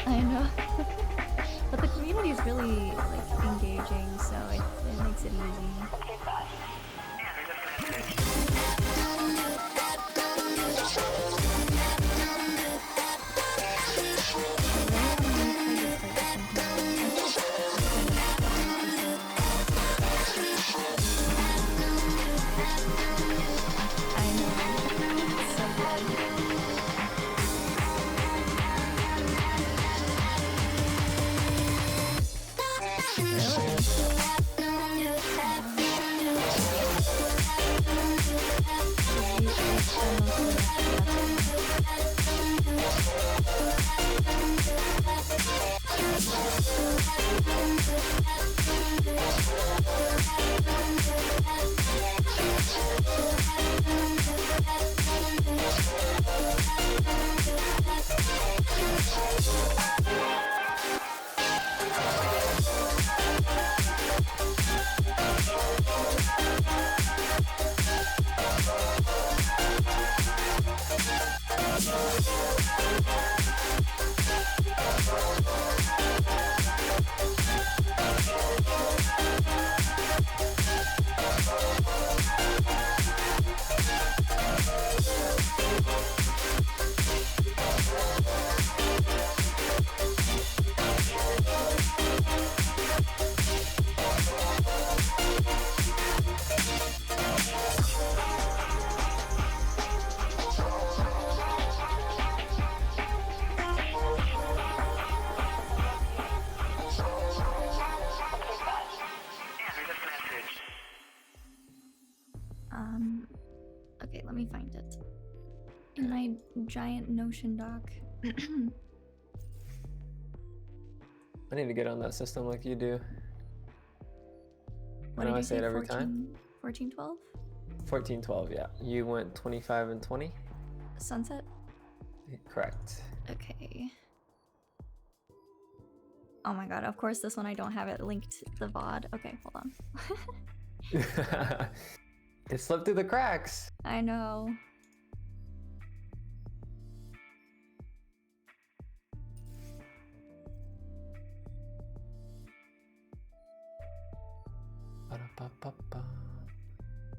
I know. But the community is really like engaging, so it makes it easy. I know. It's so good. Okay, let me find it. In my giant Notion doc. I need to get on that system like you do. What did you say, 1412? 1412, yeah. You went 25 and 20? Sunset? Correct. Okay. Oh my god, of course this one I don't have it linked to the VOD. Okay, hold on. It slipped through the cracks. I know.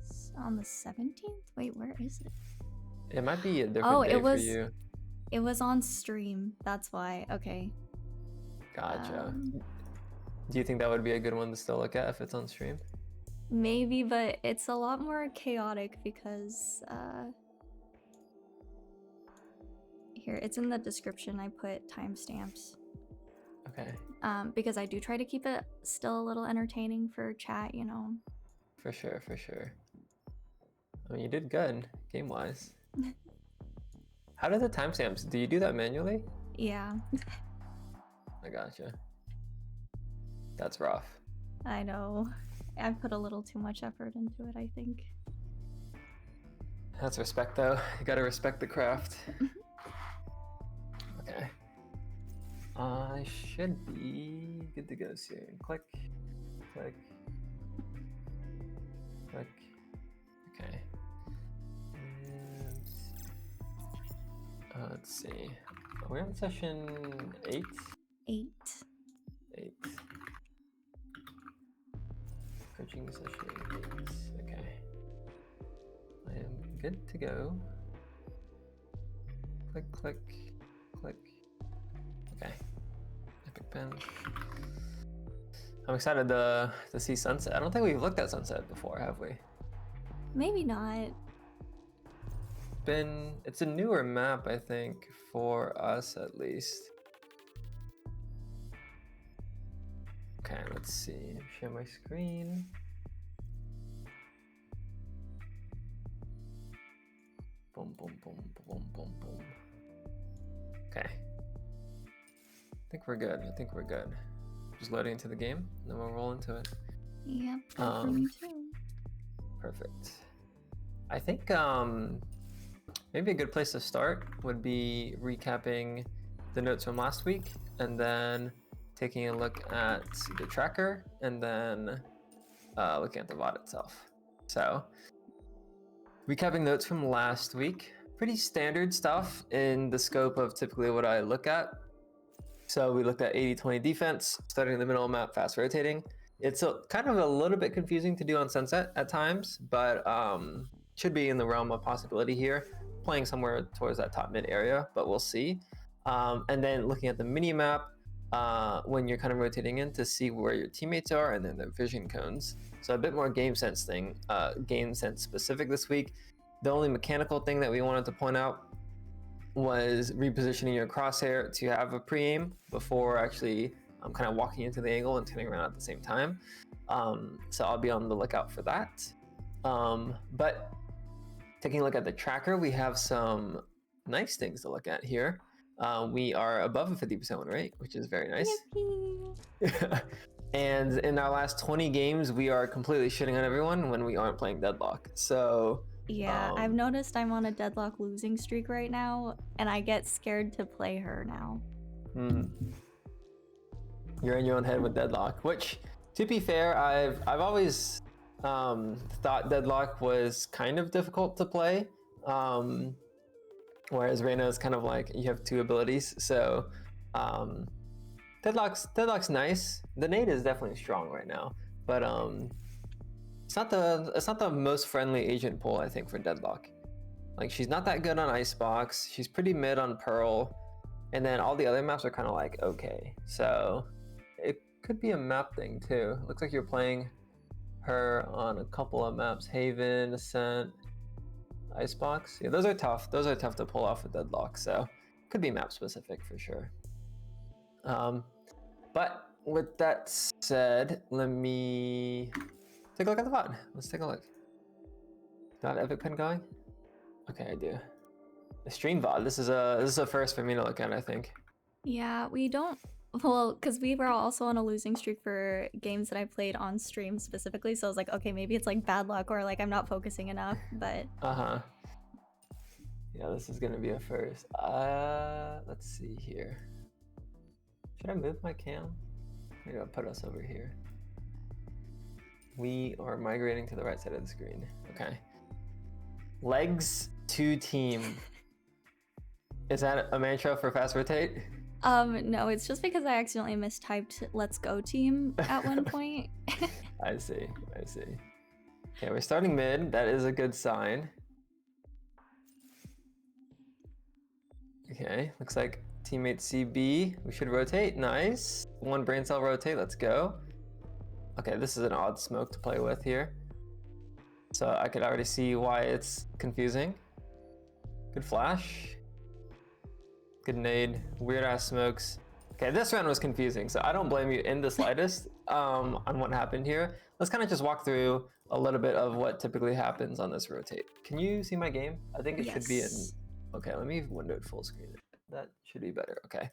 It's on the 17th? Wait, where is it? It might be a different day for you. It was on stream. That's why. Okay. Gotcha. Do you think that would be a good one to still look at if it's on stream? Maybe, but it's a lot more chaotic because here, it's in the description. I put timestamps. Okay. Because I do try to keep it still a little entertaining for chat, you know. For sure, for sure. I mean, you did good game-wise. How do the timestamps? Do you do that manually? Yeah. I gotcha. That's rough. I know. I put a little too much effort into it, I think. That's respect, though. You gotta respect the craft. Okay. I should be good to go soon. Click, click, click. Okay. And let's see. We're on session 8? 8. 8. Coaching session 8. Okay. I am good to go. Click, click, click. Okay. Epic pen. I'm excited to see Sunset. I don't think we've looked at Sunset before, have we? Maybe not. It's a newer map, I think, for us at least. Okay, let's see. Share my screen. Boom, boom, boom, boom, boom, boom. Okay. I think we're good. I think we're good. Just loading into the game, and then we'll roll into it. Yep, good for me too. Perfect. I think maybe a good place to start would be recapping the notes from last week, and then taking a look at the tracker, and then looking at the VOD itself. So, recapping notes from last week, pretty standard stuff in the scope of typically what I look at. So we looked at 80-20 defense, starting in the middle of the map, fast rotating. It's kind of a little bit confusing to do on Sunset at times, but should be in the realm of possibility here, playing somewhere towards that top mid area, but we'll see. And then looking at the mini map, when you're kind of rotating in to see where your teammates are, and then the vision cones. So a bit more game sense specific this week. The only mechanical thing that we wanted to point out was repositioning your crosshair to have a pre-aim before actually kind of walking into the angle and turning around at the same time. So I'll be on the lookout for that. But taking a look at the tracker, we have some nice things to look at here. We are above a 50% win rate, which is very nice. And in our last 20 games, we are completely shitting on everyone when we aren't playing Deadlock. So yeah, I've noticed I'm on a Deadlock losing streak right now, and I get scared to play her now. You're in your own head with Deadlock, which, to be fair, I've always thought Deadlock was kind of difficult to play. Whereas Reyna is kind of like, you have two abilities. So Deadlock's nice. The nade is definitely strong right now, but it's not the most friendly agent pool, I think, for Deadlock. Like, she's not that good on Icebox. She's pretty mid on Pearl, and then all the other maps are kind of like okay. So it could be a map thing too. Looks like you're playing her on a couple of maps: Haven, Ascent, Icebox. Yeah, those are tough. Those are tough to pull off with Deadlock. So could be map specific for sure. But with that said, let me take a look at the VOD. Let's take a look. Do I have Epic Pen going? Okay, I do. The stream VOD. This is a first for me to look at, I think. Yeah, we don't. Well, because we were also on a losing streak for games that I played on stream specifically, so I was like, okay, maybe it's like bad luck or like I'm not focusing enough, but... Yeah, this is gonna be a first. Let's see here. Should I move my cam? Maybe I'll put us over here. We are migrating to the right side of the screen. Okay. Legs to team. Is that a mantra for fast rotate? No, it's just because I accidentally mistyped "Let's Go Team" at one point. I see. Okay, we're starting mid. That is a good sign. Okay, looks like teammate CB. We should rotate. Nice. One brain cell rotate. Let's go. Okay, this is an odd smoke to play with here. So I could already see why it's confusing. Good flash. Good nade. Weird ass smokes. Okay, this round was confusing, so I don't blame you in the slightest on what happened here. Let's kind of just walk through a little bit of what typically happens on this rotate. Can you see my game? I think it should be in... Okay, let me window it full screen. That should be better. Okay.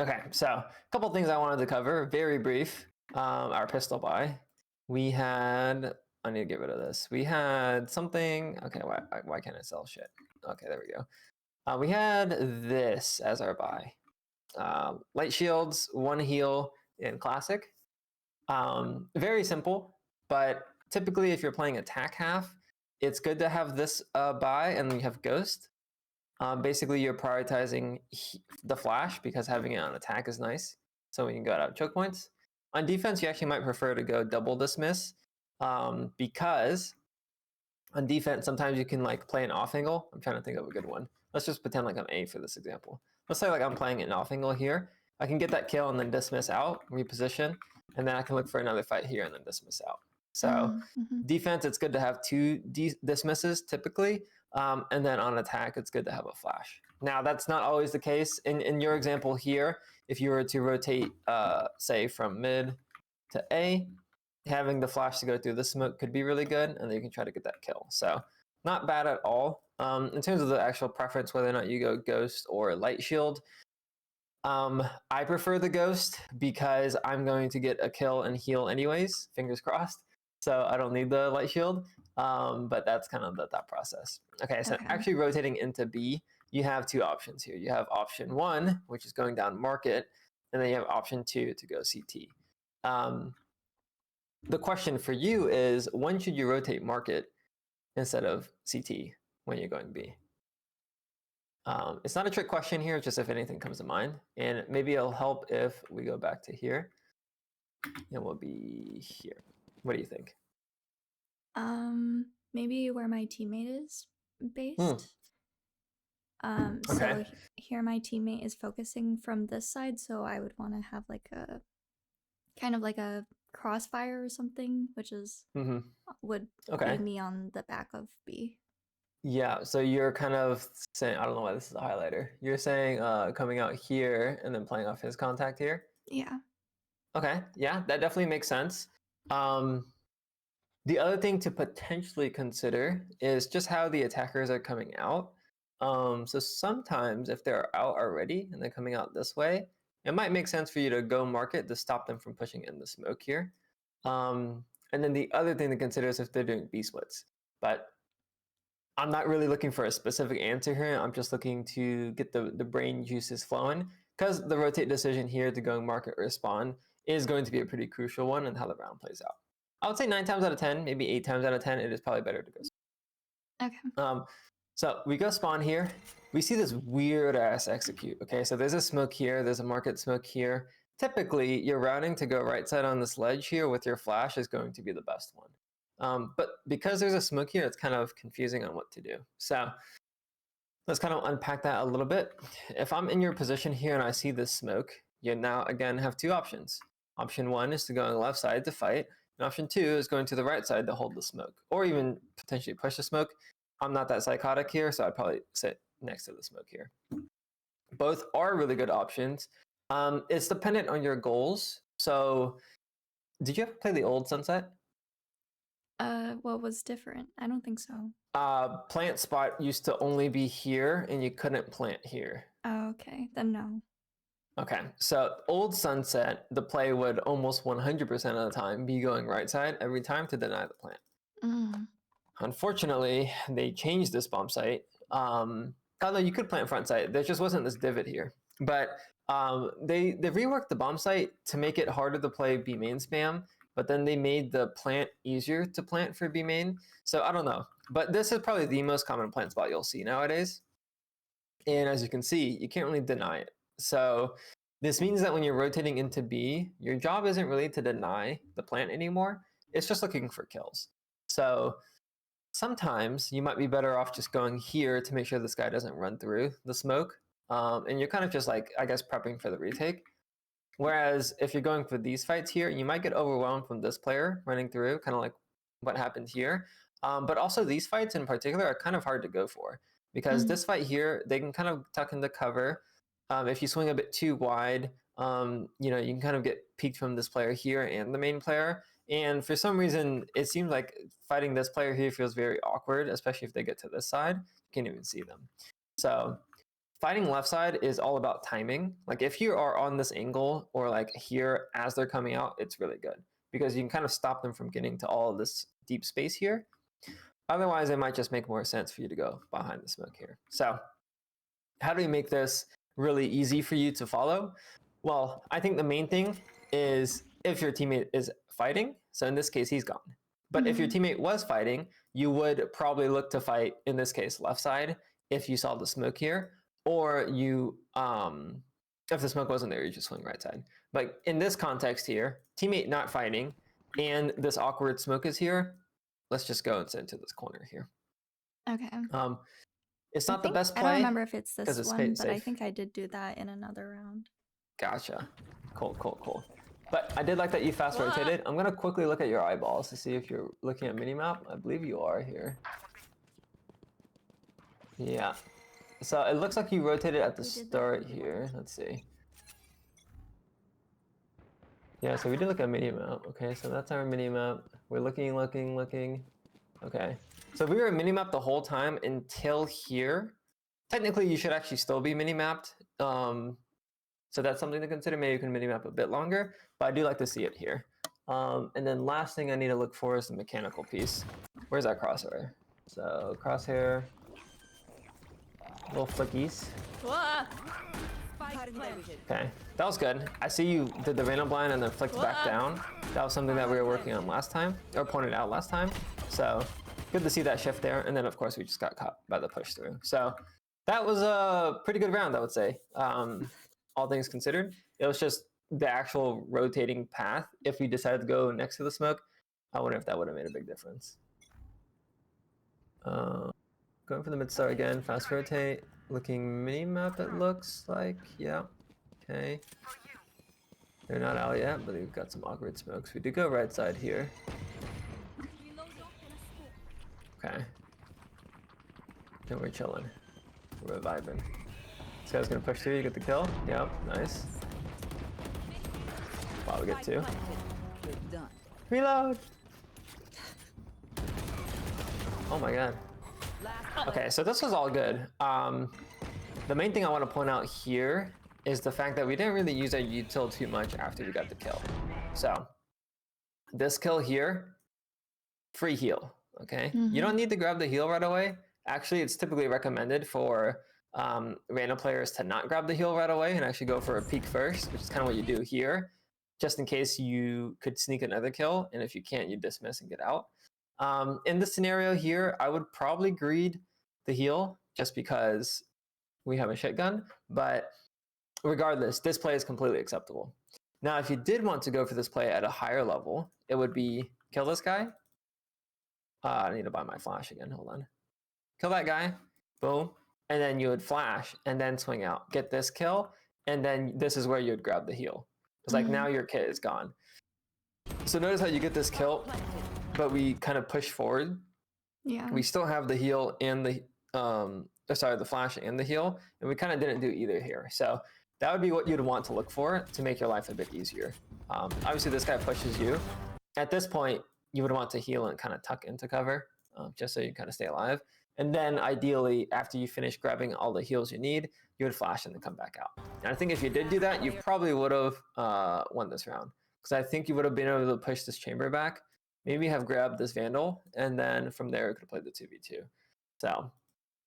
Okay, so a couple things I wanted to cover. Very brief. Our pistol buy. We had... I need to get rid of this. We had something... Okay, why can't I sell shit? Okay, there we go. We had this as our buy. Light shields, one heal in classic. Very simple, but typically if you're playing attack half, it's good to have this buy, and then you have ghost. Basically, you're prioritizing the flash because having it on attack is nice. So when you go out choke points. On defense, you actually might prefer to go double dismiss because on defense, sometimes you can like play an off angle. I'm trying to think of a good one. Let's just pretend like I'm A for this example. Let's say like I'm playing an off angle here. I can get that kill and then dismiss out, reposition, and then I can look for another fight here and then dismiss out. So defense, it's good to have two dismisses typically, and then on attack, it's good to have a flash. Now, that's not always the case. In your example here, if you were to rotate, say, from mid to A, having the flash to go through the smoke could be really good, and then you can try to get that kill. So not bad at all. In terms of the actual preference, whether or not you go ghost or light shield, I prefer the ghost because I'm going to get a kill and heal anyways, fingers crossed. So I don't need the light shield, but that's kind of the thought process. Okay, so actually rotating into B, you have two options here. You have option 1, which is going down market, and then you have option 2 to go CT. The question for you is, when should you rotate market instead of CT when you're going B? It's not a trick question here, just if anything comes to mind. And maybe it'll help if we go back to here. And we'll be here. What do you think? Maybe where my teammate is based. Okay. So here my teammate is focusing from this side, so I would want to have like a kind of like a crossfire or something, which is would be me on the back of B. Yeah, so you're kind of saying, I don't know why this is a highlighter. You're saying coming out here and then playing off his contact here? Yeah. Okay, yeah, that definitely makes sense. The other thing to potentially consider is just how the attackers are coming out. So sometimes if they're out already and they're coming out this way, it might make sense for you to go market to stop them from pushing in the smoke here. And then the other thing to consider is if they're doing B splits. But I'm not really looking for a specific answer here. I'm just looking to get the brain juices flowing, because the rotate decision here to go market or spawn is going to be a pretty crucial one in how the round plays out. I would say 9 times out of 10, maybe 8 times out of 10, it is probably better to go spawn. Okay. So we go spawn here. We see this weird ass execute. Okay, so there's a smoke here. There's a market smoke here. Typically, your routing to go right side on this ledge here with your flash is going to be the best one. But because there's a smoke here, it's kind of confusing on what to do. So let's kind of unpack that a little bit. If I'm in your position here and I see this smoke, you now again have two options. Option 1 is to go on the left side to fight, and option 2 is going to the right side to hold the smoke, or even potentially push the smoke. I'm not that psychotic here, so I'd probably sit next to the smoke here. Both are really good options. It's dependent on your goals. So did you ever play the old Sunset? What was different? I don't think so. Plant spot used to only be here, and you couldn't plant here. Oh, okay. Then no. Okay, so old Sunset, the play would almost 100% of the time be going right side every time to deny the plant. Unfortunately, they changed this bomb site. Although you could plant front site, there just wasn't this divot here. But they reworked the bomb site to make it harder to play B main spam, but then they made the plant easier to plant for B main. So I don't know, but this is probably the most common plant spot you'll see nowadays. And as you can see, you can't really deny it. So this means that when you're rotating into B, your job isn't really to deny the plant anymore. It's just looking for kills. So sometimes you might be better off just going here to make sure this guy doesn't run through the smoke. And you're kind of just like, I guess, prepping for the retake. Whereas if you're going for these fights here, you might get overwhelmed from this player running through, kind of like what happened here. But also these fights in particular are kind of hard to go for, because this fight here, they can kind of tuck into cover. If you swing a bit too wide, you know, you can kind of get peeked from this player here and the main player. And for some reason, it seems like fighting this player here feels very awkward, especially if they get to this side. You can't even see them. So fighting left side is all about timing. Like if you are on this angle or like here as they're coming out, it's really good, because you can kind of stop them from getting to all of this deep space here. Otherwise, it might just make more sense for you to go behind the smoke here. So how do we make this really easy for you to follow? Well, I think the main thing is if your teammate is fighting, so in this case, he's gone. But if your teammate was fighting, you would probably look to fight, in this case, left side, if you saw the smoke here, or you, if the smoke wasn't there, you just swing right side. But in this context here, teammate not fighting, and this awkward smoke is here, let's just go and send to this corner here. Okay. It's not the best play. I don't remember if it's this it's one, but safe. I think I did do that in another round. Gotcha. Cool, cool, cool. But I did like that you fast rotated. I'm gonna quickly look at your eyeballs to see if you're looking at minimap. I believe you are here. Yeah. So it looks like you rotated at the start here. Let's see. Yeah, so we did look at minimap. Okay, so that's our minimap. We're looking. Okay. So if we were at minimap the whole time until here, technically you should actually still be minimapped. So that's something to consider. Maybe you can minimap a bit longer, but I do like to see it here. And then last thing I need to look for is the mechanical piece. Where's that crosshair? So crosshair, little flickies. Okay, that was good. I see you did the Reyna blind and then flicked back down. That was something that we were working on last time, or pointed out last time. So good to see that shift there. And then of course we just got caught by the push through. So that was a pretty good round, I would say. All things considered, it was just the actual rotating path. If we decided to go next to the smoke, I wonder if that would have made a big difference. Going for the mid star again, fast rotate. Looking mini-map, it looks like. Yeah. Okay. They're not out yet, but they've got some awkward smokes. We did go right side here. Okay. And we're chilling. We're vibing. This guy's gonna push through, you get the kill. Yep, nice. Wow, we get two. Reload! Oh my god. Okay, so this was all good. The main thing I want to point out here is the fact that we didn't really use our util too much after we got the kill. So this kill here, free heal, okay? You don't need to grab the heal right away. Actually, it's typically recommended for Reyna players to not grab the heal right away and actually go for a peek first, which is kind of what you do here, just in case you could sneak another kill, and if you can't, you dismiss and get out. In this scenario here, I would probably greed the heal just because we have a shit gun, but regardless, this play is completely acceptable. Now, if you did want to go for this play at a higher level, it would be kill this guy. I need to buy my flash again, hold on. Kill that guy, boom, and then you would flash and then swing out. Get this kill, and then this is where you would grab the heal. It's like now your kit is gone. So notice how you get this kill, but we kind of push forward. Yeah. We still have the heal and the the flash and the heal, and we kind of didn't do either here. So that would be what you'd want to look for to make your life a bit easier. Obviously, this guy pushes you. At this point, you would want to heal and kind of tuck into cover, just so you kind of stay alive. And then ideally, after you finish grabbing all the heals you need, you would flash and then come back out. And I think if you did do that, you probably would have won this round, because I think you would have been able to push this chamber back, maybe have grabbed this Vandal, and then from there you could play the 2v2. So,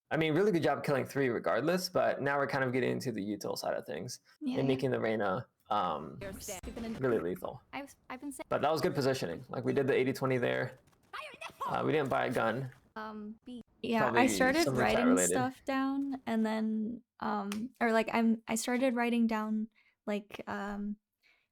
I mean, really good job killing 3 regardless, but now we're kind of getting into the util side of things and making the Reyna really lethal. I've been saying. But that was good positioning. Like, we did the 80-20 there. We didn't buy a gun. Yeah, probably I started writing stuff down, and then I started writing down like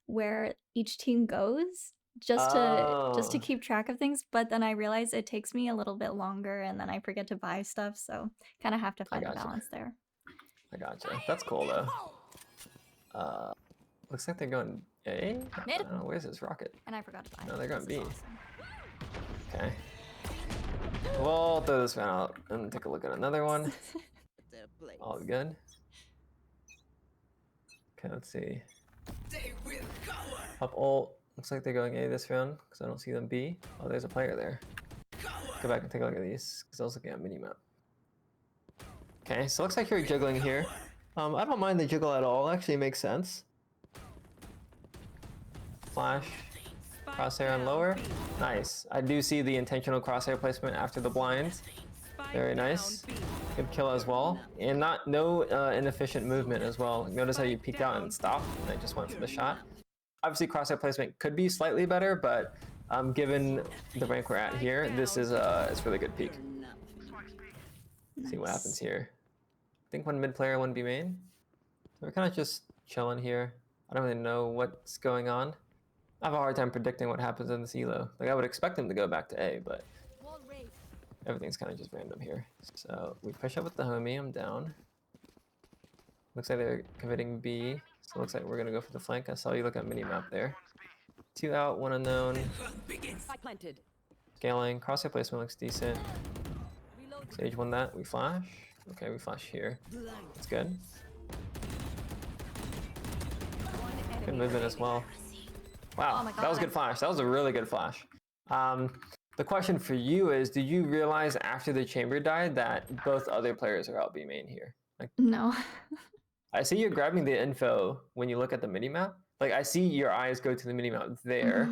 where each team goes, just to keep track of things, but then I realized it takes me a little bit longer, and then I forget to buy stuff, so kind of have to find a balance there. I gotcha. That's cool though. Looks like they're going A. I don't know, where's this rocket? And I forgot to buy. No, they're going B. Awesome. Okay. We'll throw this one out and take a look at another one. All good. Okay, let's see. Up ult. Looks like they're going A this round because I don't see them B. Oh, there's a player there. Go back and take a look at these because I was looking at minimap. Okay, so looks like you're juggling here. I don't mind the jiggle at all. It actually makes sense. Flash. Crosshair on lower. Nice. I do see the intentional crosshair placement after the blinds. Very nice. Good kill as well. And no inefficient movement as well. Notice how you peeked out and stopped, and I just went for the shot. Obviously, crosshair placement could be slightly better, but given the rank we're at here, this is it's really good peek. Nice. See what happens here. I think one mid player, one B main. So we're kind of just chilling here. I don't really know what's going on. I have a hard time predicting what happens in this elo. Like, I would expect them to go back to A, but everything's kind of just random here. So we push up with the homie. I'm down. Looks like they're committing B. So it looks like we're going to go for the flank. I saw you look at minimap there. 2 out, 1 unknown. Scaling. Crosshair placement looks decent. Sage won that. We flash. Okay, we flash here. That's good. Good movement as well. Wow, that was a good flash. That was a really good flash. The question for you is, did you realize after the chamber died that both other players are out B main here? Like, no. I see you're grabbing the info when you look at the minimap. Like, I see your eyes go to the minimap there.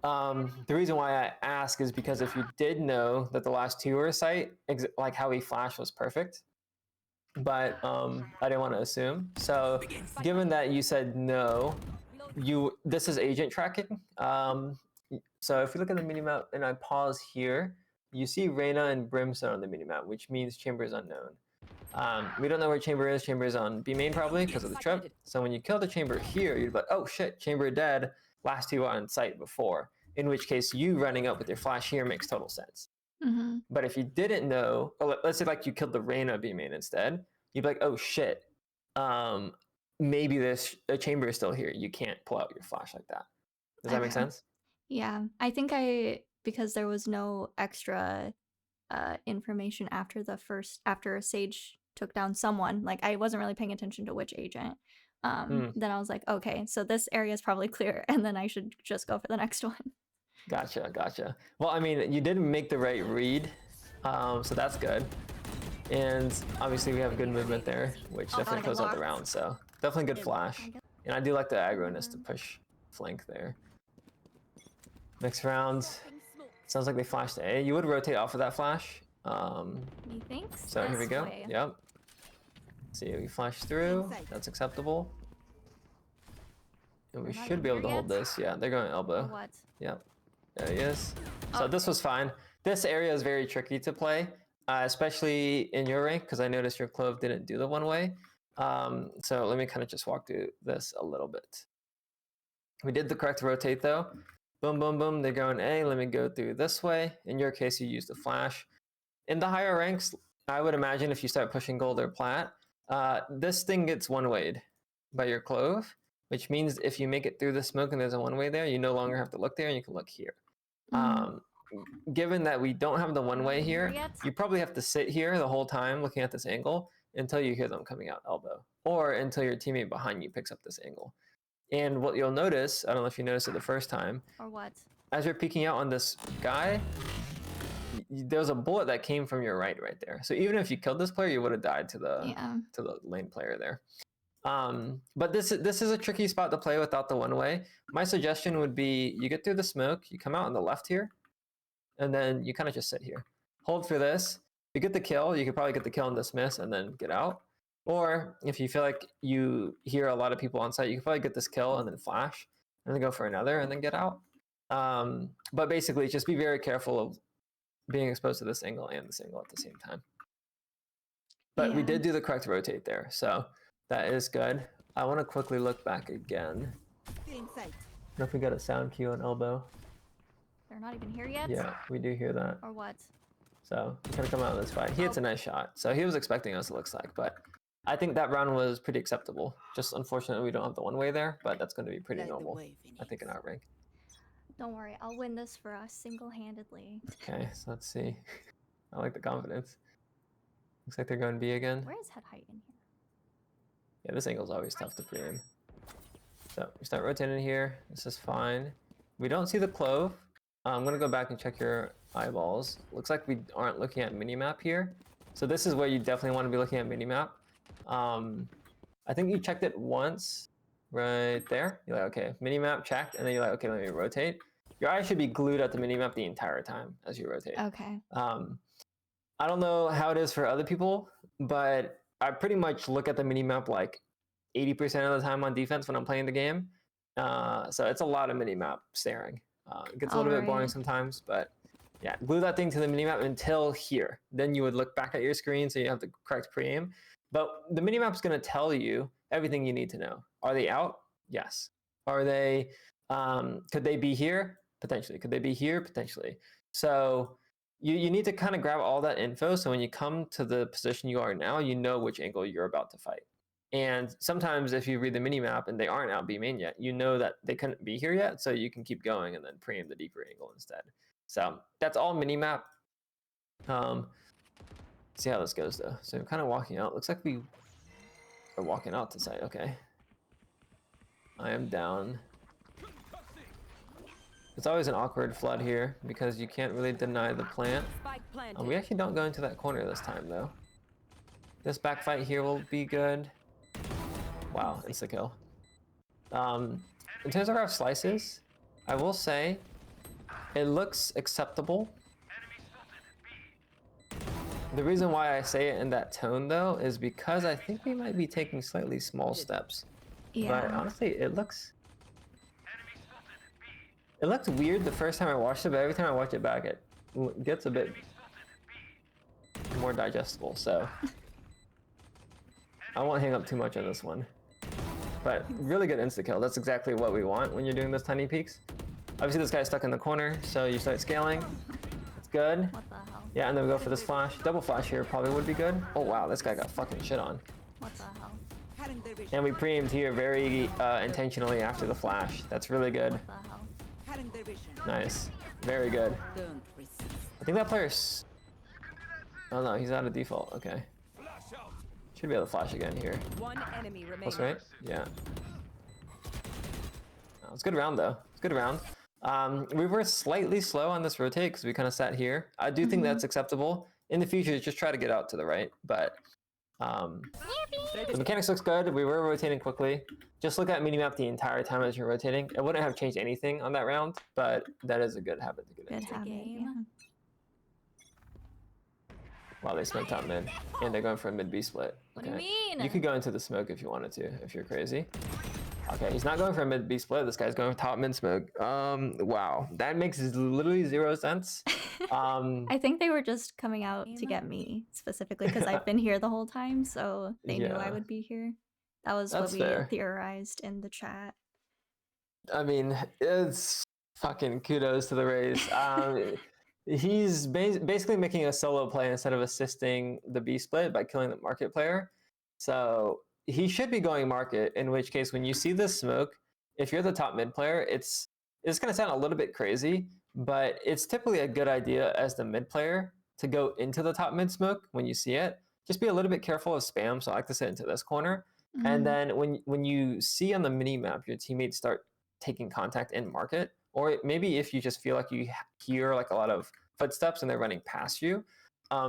The reason why I ask is because if you did know that the last two were a site, like how he flashed was perfect, but I didn't want to assume. So given that you said no, this is agent tracking. So if you look at the minimap and I pause here, you see Reyna and Brimstone on the minimap, which means chamber is unknown. We don't know where chamber is. Chamber is on B main probably because of the trip. So when you kill the chamber here, you'd be like, oh shit, chamber dead. Last two on site before. In which case, you running up with your flash here makes total sense. But if you didn't know, let's say like you killed the Reyna B main instead, you'd be like, oh shit, maybe a chamber is still here. You can't pull out your flash like that. Does that make sense? Yeah, I think because there was no extra information after Sage took down someone, like I wasn't really paying attention to which agent. Then I was like, okay, so this area is probably clear, and then I should just go for the next one. Gotcha. Well, I mean, you did make the right read, so that's good. And obviously we have good movement there, which definitely closed out the round, so definitely good flash. And I do like the aggroness to push flank there. Next round, sounds like they flashed A. You would rotate off of that flash. You think? So here we go. Yep. See, we flash through. That's acceptable. And we should be able to hold this. Yeah, they're going elbow. What? Yep. There he is. So this was fine. This area is very tricky to play, especially in your rank, because I noticed your clove didn't do the one way. So let me kind of just walk through this a little bit. We did the correct rotate though. Boom, boom, boom. They're going A. Let me go through this way. In your case, you used the flash. In the higher ranks, I would imagine if you start pushing gold or plat, this thing gets one-wayed by your clove, which means if you make it through the smoke and there's a one-way there, you no longer have to look there and you can look here. Given that we don't have the one-way here, you probably have to sit here the whole time looking at this angle until you hear them coming out elbow, or until your teammate behind you picks up this angle. And what you'll notice, I don't know if you noticed it the first time, or what? As you're peeking out on this guy, there's a bullet that came from your right there. So even if you killed this player, you would have died to the lane player there. But this is a tricky spot to play without the one way. My suggestion would be you get through the smoke, you come out on the left here, and then you kind of just sit here. Hold for this. If you get the kill, you could probably get the kill and dismiss and then get out. Or if you feel like you hear a lot of people on site, you can probably get this kill and then flash and then go for another and then get out. But basically just be very careful of being exposed to this angle and this angle at the same time. But we did do the correct rotate there, so that is good. I want to quickly look back again. I don't know if we got a sound cue on elbow. They're not even here yet? Yeah, we do hear that. Or what? So he's gonna come out of this fight. He hits a nice shot. So he was expecting us, it looks like, but I think that round was pretty acceptable. Just unfortunately we don't have the one way there, but that's gonna be pretty normal, I think, in our rank. Don't worry, I'll win this for us single-handedly. Okay, so let's see. I like the confidence. Looks like they're going B again. Where is head height in here? Yeah, this angle's always tough to pre-aim. So we start rotating here. This is fine. We don't see the clove. I'm gonna go back and check your eyeballs. Looks like we aren't looking at minimap here. So this is where you definitely want to be looking at minimap. I think you checked it once right there. You're like, okay, minimap checked, and then you're like, okay, let me rotate. Your eye should be glued at the minimap the entire time as you rotate. Okay. I don't know how it is for other people, but I pretty much look at the minimap like 80% of the time on defense when I'm playing the game. So it's a lot of minimap staring. It gets a little bit boring sometimes, but yeah, glue that thing to the minimap until here. Then you would look back at your screen so you have the correct pre-aim. But the minimap is going to tell you everything you need to know. Are they out? Yes. Are they, could they be here? Potentially. Could they be here? Potentially. So you need to kind of grab all that info, so when you come to the position you are now, you know which angle you're about to fight. And sometimes if you read the mini map and they aren't out B main yet, you know that they couldn't be here yet, so you can keep going and then pre-aim the deeper angle instead. So that's all mini map. See how this goes though. So I'm kind of walking out. Looks like we are walking out to site. Okay. I am down. It's always an awkward flood here because you can't really deny the plant. We actually don't go into that corner this time though. This backfight here will be good. Wow, insta kill. In terms of our slices, I will say it looks acceptable. The reason why I say it in that tone though is because I think we might be taking slightly small steps. Yeah. But honestly, it looks weird the first time I watched it, but every time I watch it back, it gets a bit more digestible. So I won't hang up too much on this one. But really good insta kill. That's exactly what we want when you're doing those tiny peaks. Obviously, this guy's stuck in the corner, so you start scaling. It's good. What the hell? Yeah, and then we go for this flash. Double flash here probably would be good. Oh wow, this guy got fucking shit on. What the hell? And we pre-aimed here very intentionally after the flash. That's really good. What the hell? Nice. Very good. I think that player's... Oh no, he's out of default. Okay. Should be able to flash again here. One enemy remaining. Close, right? Yeah. Oh, it's a good round though. It's a good round. We were slightly slow on this rotate because we kind of sat here. I do think that's acceptable. In the future, just try to get out to the right. But the mechanics looks good. We were rotating quickly. Just look at minimap the entire time as you're rotating. It wouldn't have changed anything on that round, but that is a good habit to get into. Yeah. Wow, they smoked out mid, and they're going for a mid B split. What do you mean? You could go into the smoke if you wanted to, if you're crazy. Okay, he's not going for a mid B split. This guy's going for top mid smoke. Wow, that makes literally 0 sense. I think they were just coming out to get me specifically because I've been here the whole time, so they knew I would be here. That was what we theorized in the chat. I mean, it's fucking kudos to the Rays. He's basically making a solo play instead of assisting the B split by killing the market player. So he should be going market, in which case when you see this smoke, if you're the top mid player, it's going to sound a little bit crazy, but it's typically a good idea as the mid player to go into the top mid smoke when you see it. Just be a little bit careful of spam. So I like to sit into this corner. And then when you see on the mini map your teammates start taking contact in market, or maybe if you just feel like you hear like a lot of footsteps and they're running past you,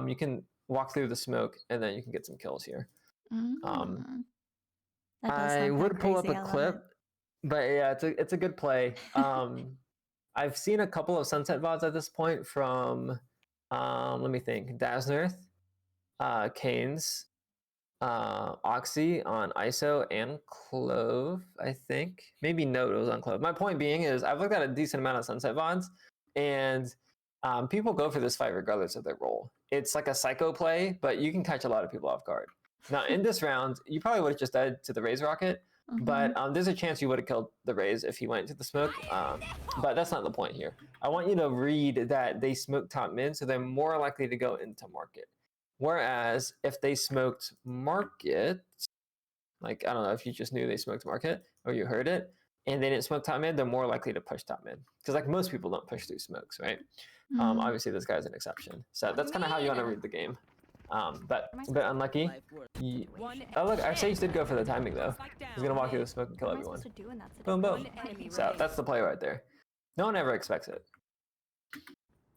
you can walk through the smoke and then you can get some kills here. I would pull up a clip, but yeah, it's a good play. I've seen a couple of Sunset VODs at this point from, let me think, Daznarth, Canes, Oxy on ISO, and Clove, I think. Maybe Note was on Clove. My point being is I've looked at a decent amount of Sunset VODs, and people go for this fight regardless of their role. It's like a psycho play, but you can catch a lot of people off guard. Now, in this round, you probably would have just died to the Raze rocket, but there's a chance you would have killed the Raze if he went into the smoke, but that's not the point here. I want you to read that they smoked top mid, so they're more likely to go into market. Whereas if they smoked market, like, I don't know if you just knew they smoked market or you heard it, and they didn't smoke top mid, they're more likely to push top mid. Because like most people don't push through smokes, right? Obviously this guy's an exception. So that's kind of how you want to read the game. But a bit unlucky. Oh look, our Sage did go for the timing though. He's going to walk through the smoke and kill everyone. Boom, boom. So that's the play right there. No one ever expects it.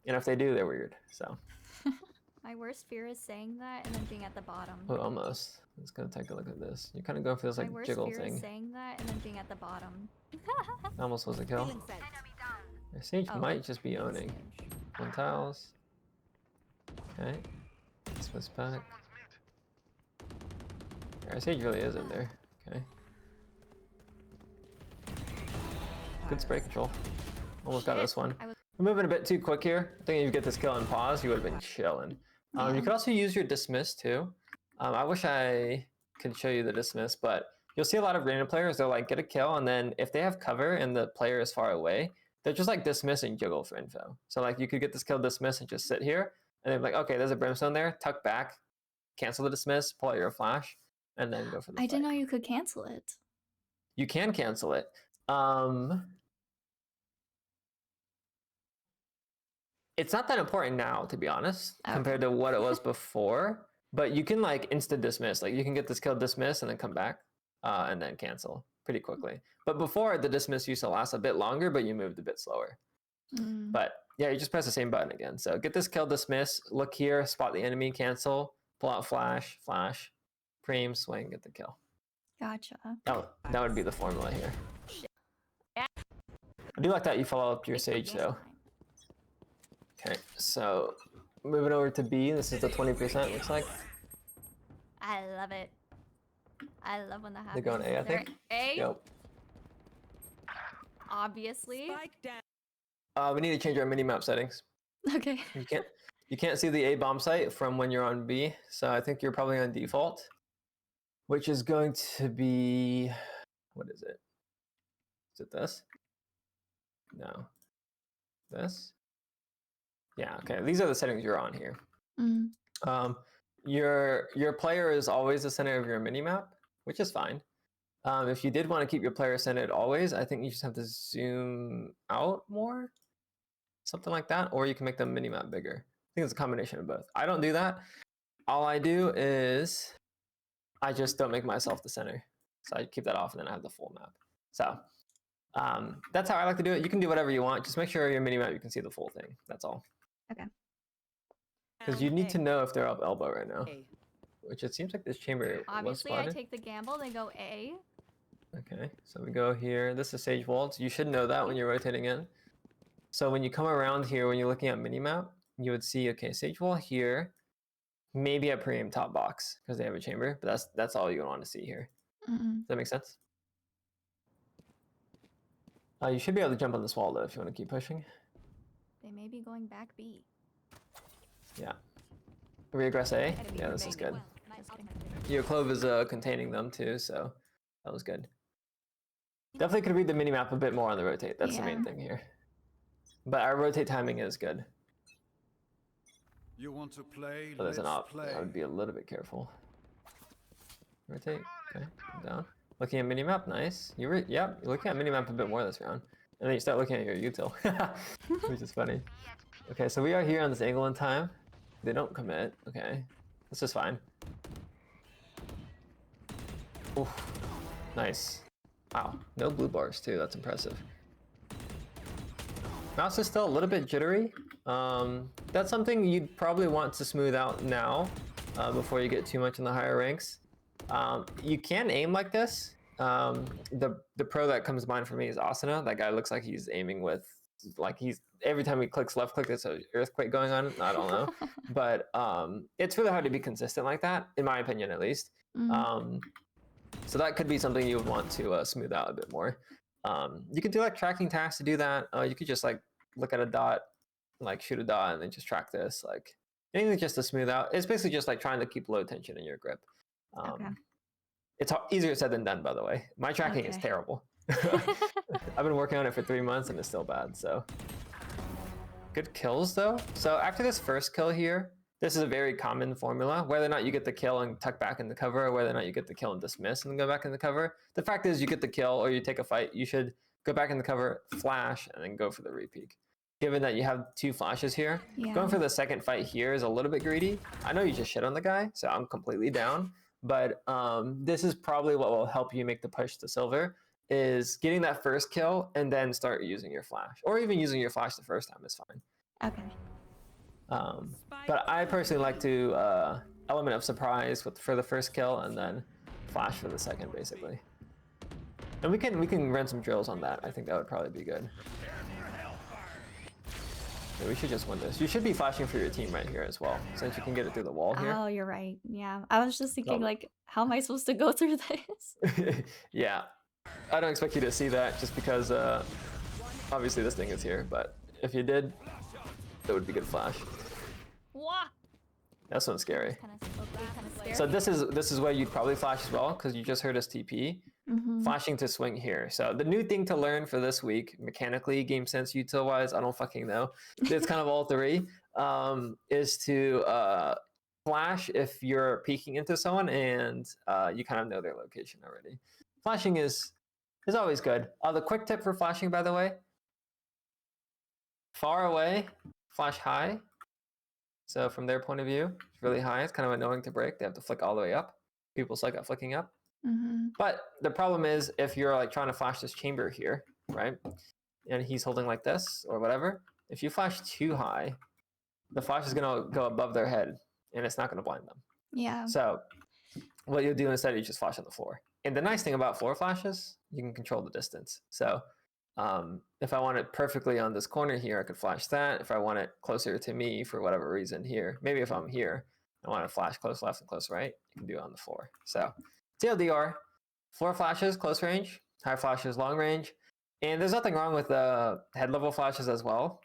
And if they do, they're weird, so. My worst fear is saying that and then being at the bottom. Oh, almost. Let's go take a look at this. You're kind of going for this like jiggle thing. My worst fear is saying that and then being at the bottom. Almost was a kill. Our Sage might just be owning. 1 tiles. Okay. Switch back. Our Sage really is in there. Okay. Good spray control. Almost got this one. We're moving a bit too quick here. I think if you get this kill and pause, you would have been chilling. You could also use your dismiss too. I wish I could show you the dismiss, but you'll see a lot of Reyna players, they'll like get a kill, and then if they have cover and the player is far away, they're just like dismiss and jiggle for info. So like you could get this kill dismiss and just sit here, and then like, okay, there's a brimstone there, tuck back, cancel the dismiss, pull out your flash, and then go for the I fight. didn't know you could cancel it. You can cancel it. It's not that important now, to be honest, compared to what it was before. But you can like instant dismiss. Like you can get this kill dismiss and then come back and then cancel pretty quickly. But before, the dismiss used to last a bit longer, but you moved a bit slower. But yeah, you just press the same button again. So get this kill dismiss, look here, spot the enemy, cancel, pull out flash, preem, swing, get the kill. Gotcha. That would be the formula here. I do like that you follow up your Sage though. Okay, so moving over to B. This is the 20%, looks like. I love it. I love when that happens. They're going A, I think. A? Yep. Obviously. We need to change our mini-map settings. Okay. You can't see the A bomb site from when you're on B, so I think you're probably on default, which is going to be, what is it? Is it this? No. This? Yeah, okay. These are the settings you're on here. Your player is always the center of your minimap, which is fine. If you did want to keep your player centered always, I think you just have to zoom out more, something like that, or you can make the minimap bigger. I think it's a combination of both. I don't do that. All I do is I just don't make myself the center. So I keep that off and then I have the full map. So that's how I like to do it. You can do whatever you want. Just make sure your minimap you can see the full thing. That's all. Okay. Because you need to know if they're up elbow right now. Which it seems like this chamber Obviously, was I take the gamble, they go A. Okay, so we go here. This is Sage Vault. You should know that when you're rotating in. So when you come around here, when you're looking at minimap, you would see, okay, Sage Wall here, maybe a preem top box because they have a chamber, but that's all you want to see here. Does that make sense? You should be able to jump on this wall though if you want to keep pushing. They may be going back B. Yeah. Regress A? Yeah, this is good. Your Clove is containing them too, so that was good. Definitely could read the minimap a bit more on the rotate. That's the main thing here. But our rotate timing is good. You want to play? So there's an op. I would be a little bit careful. Rotate. Okay. Down. Looking at minimap. Nice. Yep. You're looking at minimap a bit more this round. And then you start looking at your util, which is funny. Okay, so we are here on this angle in time. They don't commit. Okay. This is fine. Oof. Nice. Wow. No blue bars too. That's impressive. Mouse is still a little bit jittery. That's something you'd probably want to smooth out now before you get too much in the higher ranks. You can aim like this. The pro that comes to mind for me is Asuna. That guy looks like he's aiming with, like every time he clicks left click, there's an earthquake going on. I don't know. But it's really hard to be consistent like that, in my opinion at least. So that could be something you would want to smooth out a bit more. You can do like tracking tasks to do that. You could just like look at a dot, like shoot a dot and then just track this. Like anything just to smooth out. It's basically just like trying to keep low tension in your grip. Okay. It's easier said than done, by the way. My tracking is terrible. I've been working on it for 3 months and it's still bad, so. Good kills though. So after this first kill here, this is a very common formula. Whether or not you get the kill and tuck back in the cover, or whether or not you get the kill and dismiss and then go back in the cover. The fact is you get the kill or you take a fight, you should go back in the cover, flash, and then go for the repeak. Given that you have 2 flashes here, going for the second fight here is a little bit greedy. I know you just shit on the guy, so I'm completely down. But this is probably what will help you make the push to silver, is getting that first kill and then start using your flash. Or even using your flash the first time is fine. Okay. But I personally like to element of surprise for the first kill and then flash for the second, basically. And we can run some drills on that. I think that would probably be good. Yeah, we should just win this. You should be flashing for your team right here as well, since you can get it through the wall here. Oh, you're right. Yeah, I was just thinking like, how am I supposed to go through this? Yeah, I don't expect you to see that just because obviously this thing is here. But if you did, that would be good flash. What? This one's scary. Scary. So this is where you'd probably flash as well, because you just heard us TP. Mm-hmm. Flashing to swing here. So the new thing to learn for this week, mechanically, game sense, util wise, I don't fucking know. It's kind of all three. Is to flash if you're peeking into someone and you kind of know their location already. Flashing is always good. The quick tip for flashing, by the way, far away, flash high. So from their point of view, it's really high. It's kind of annoying to break. They have to flick all the way up. People suck at flicking up. Mm-hmm. But the problem is if you're like trying to flash this chamber here, right? And he's holding like this or whatever. If you flash too high, the flash is going to go above their head and it's not going to blind them. Yeah. So what you'll do instead, you just flash on the floor. And the nice thing about floor flashes, you can control the distance. So if I want it perfectly on this corner here, I could flash that. If I want it closer to me for whatever reason here, maybe if I'm here, I want to flash close left and close right, you can do it on the floor. So TLDR, floor flashes, close range, high flashes, long range. And there's nothing wrong with the head level flashes as well.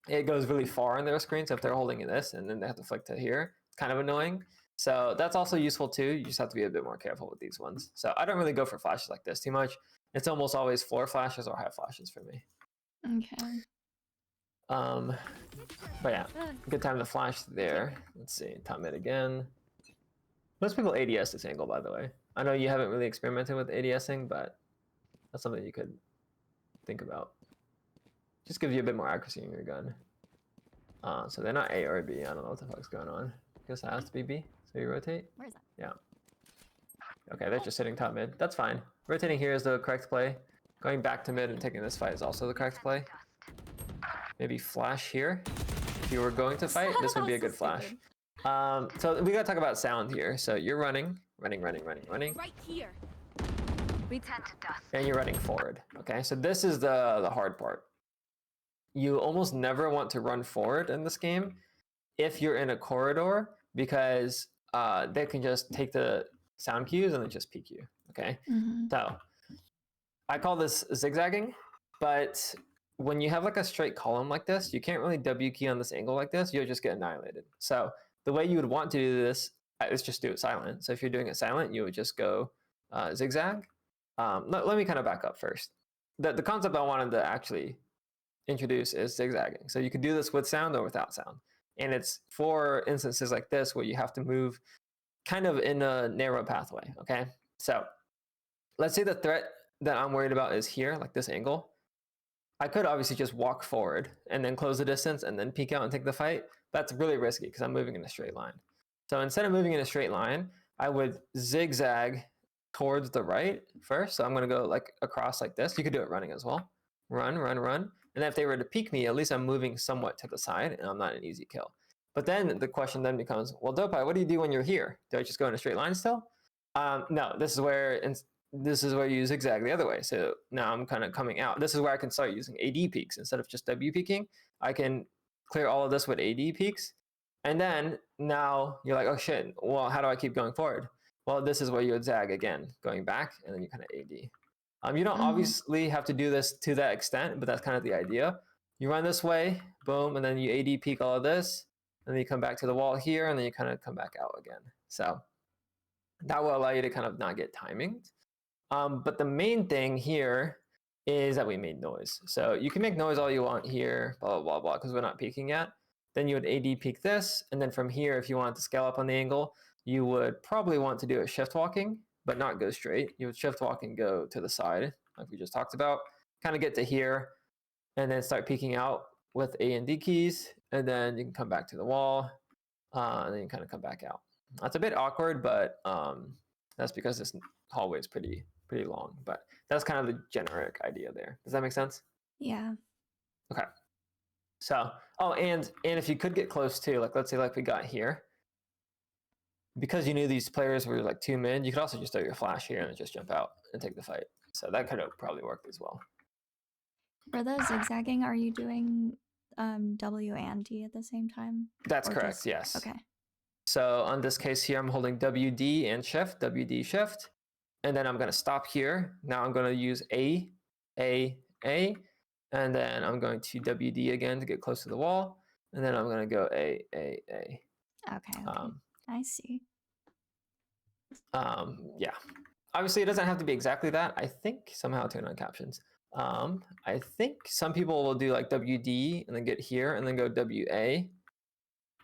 It goes really far on their screen, so if they're holding this and then they have to flick to here, it's kind of annoying. So that's also useful too. You just have to be a bit more careful with these ones. So I don't really go for flashes like this too much. It's almost always floor flashes or high flashes for me. Okay. But yeah, good time to flash there. Let's see, top mid again. Most people ADS this angle, by the way. I know you haven't really experimented with ADSing, but that's something you could think about. Just gives you a bit more accuracy in your gun. So they're not A or B. I don't know what the fuck's going on. I guess that has to be B. So you rotate. Where is that? Yeah. Okay, they're just sitting top mid. That's fine. Rotating here is the correct play. Going back to mid and taking this fight is also the correct play. Maybe flash here. If you were going to fight, this would be a good flash. So we gotta talk about sound here. So you're running. Right here. And you're running forward. Okay, so this is the hard part. You almost never want to run forward in this game if you're in a corridor, because they can just take the sound cues and then just peek you. Okay, so I call this zigzagging, but when you have like a straight column like this, you can't really W key on this angle like this. You'll just get annihilated. So the way you would want to do this is just do it silent. So if you're doing it silent, you would just go zigzag. Let me kind of back up first. The concept I wanted to actually introduce is zigzagging. So you could do this with sound or without sound. And it's for instances like this where you have to move kind of in a narrow pathway, okay? So let's say the threat that I'm worried about is here, like this angle. I could obviously just walk forward and then close the distance and then peek out and take the fight. That's really risky because I'm moving in a straight line. So instead of moving in a straight line, I would zigzag towards the right first. So I'm going to go like across like this. You could do it running as well. Run. And if they were to peek me, at least I'm moving somewhat to the side and I'm not an easy kill. But then the question then becomes, well, Dopai, what do you do when you're here? Do I just go in a straight line still? No, this is where you zigzag the other way. So now I'm kind of coming out. This is where I can start using AD peaks instead of just W peaking. I can clear all of this with AD peaks. And then now you're like, oh shit, well, how do I keep going forward? Well, this is where you would zag again, going back, and then you kind of AD. You don't obviously have to do this to that extent, but that's kind of the idea. You run this way, boom, and then you AD peak all of this, and then you come back to the wall here, and then you kind of come back out again. So that will allow you to kind of not get timing. But the main thing here is that we made noise. So you can make noise all you want here, blah, blah, blah, blah, because we're not peaking yet. Then you would AD peak this, and then from here, if you wanted to scale up on the angle, you would probably want to do a shift walking, but not go straight. You would shift walk and go to the side, like we just talked about, kind of get to here, and then start peeking out with A and D keys, and then you can come back to the wall, and then you kind of come back out. That's a bit awkward, but that's because this hallway is pretty long, but that's kind of the generic idea there. Does that make sense? Yeah. Okay. So, and if you could get close to, like, let's say like we got here, because you knew these players were like 2 mid, you could also just start your flash here and just jump out and take the fight. So that could have probably worked as well. For the zigzagging, are you doing W and D at the same time? That's correct, yes. Okay. So on this case here, I'm holding WD and shift, WD shift, and then I'm going to stop here. Now I'm going to use A, and then I'm going to WD again to get close to the wall, and then I'm going to go A. Okay. I see. Yeah. Obviously, it doesn't have to be exactly that. I think somehow turn on captions. I think some people will do like WD and then get here and then go WA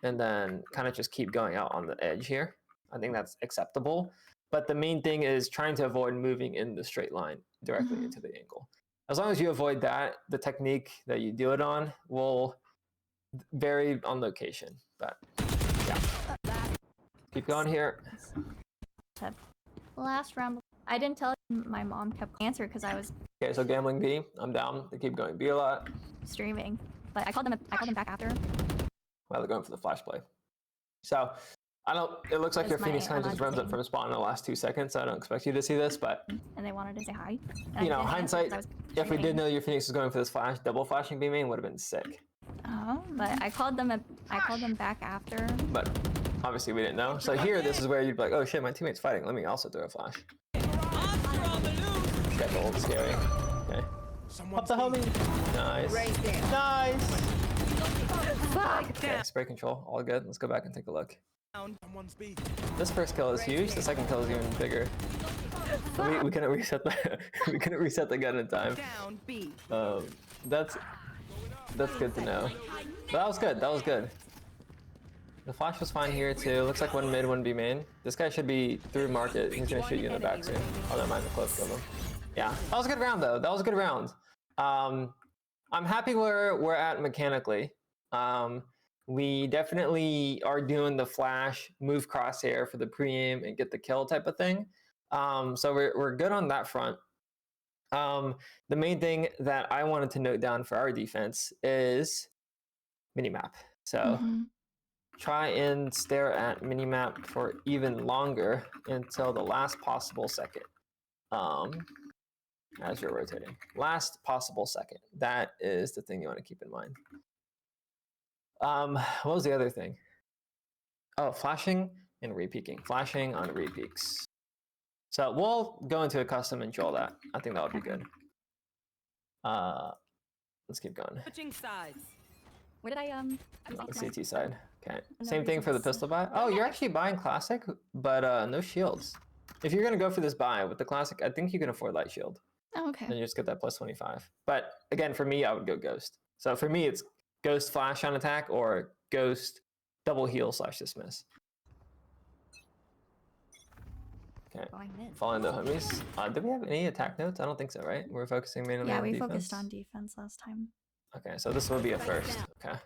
and then kind of just keep going out on the edge here. I think that's acceptable. But the main thing is trying to avoid moving in the straight line directly into the angle. As long as you avoid that, the technique that you do it on will vary on location. But yeah, keep going here. Last round, I didn't tell you my mom kept answering because I was Okay, so gambling B, I'm down. They keep going B a lot. Streaming, but I called them back after. Well, they're going for the flash play. So I don't. It looks like your Phoenix kind of just runs up from spawn in the last 2 seconds. So I don't expect you to see this, but and they wanted to say hi. You know, hindsight. If we did know your Phoenix was going for this flash, double flashing B main would have been sick. Oh, but I called them back after. But obviously we didn't know. So here, this is where you'd be like, oh shit, my teammate's fighting. Let me also throw a flash. That's a little scary. Okay. Up the homie. Nice. Nice. Fuck. Okay, spray control. All good. Let's go back and take a look. This first kill is huge. The second kill is even bigger. We couldn't reset the we couldn't reset the gun in time. That's good to know. But that was good. That was good. The flash was fine here too. Looks like one mid, one B main. This guy should be through market. He's gonna shoot you in the back soon. Oh, never mind. The close killed him. Yeah, that was a good round though. That was a good round. I'm happy where we're at mechanically. We definitely are doing the flash, move crosshair for the pre-aim and get the kill type of thing. So we're good on that front. The main thing that I wanted to note down for our defense is minimap. So try and stare at minimap for even longer until the last possible second. As you're rotating. Last possible second. That is the thing you want to keep in mind. What was the other thing? Oh, flashing and repeaking. Flashing on repeaks. So we'll go into a custom and drill that. I think that would be good. Let's keep going. Switching sides. Where did I CT side. Okay. Same thing for the pistol buy. Oh, you're actually buying classic, but no shields. If you're gonna go for this buy with the classic, I think you can afford light shield. Oh, okay. Then you just get that plus 25. But again, for me, I would go ghost. So for me, it's ghost flash on attack or ghost double heal / dismiss. Okay. Following the homies. Did we have any attack notes? I don't think so, right? We're focusing mainly on defense. Yeah, we focused on defense last time. Okay, so this will be a first. Okay.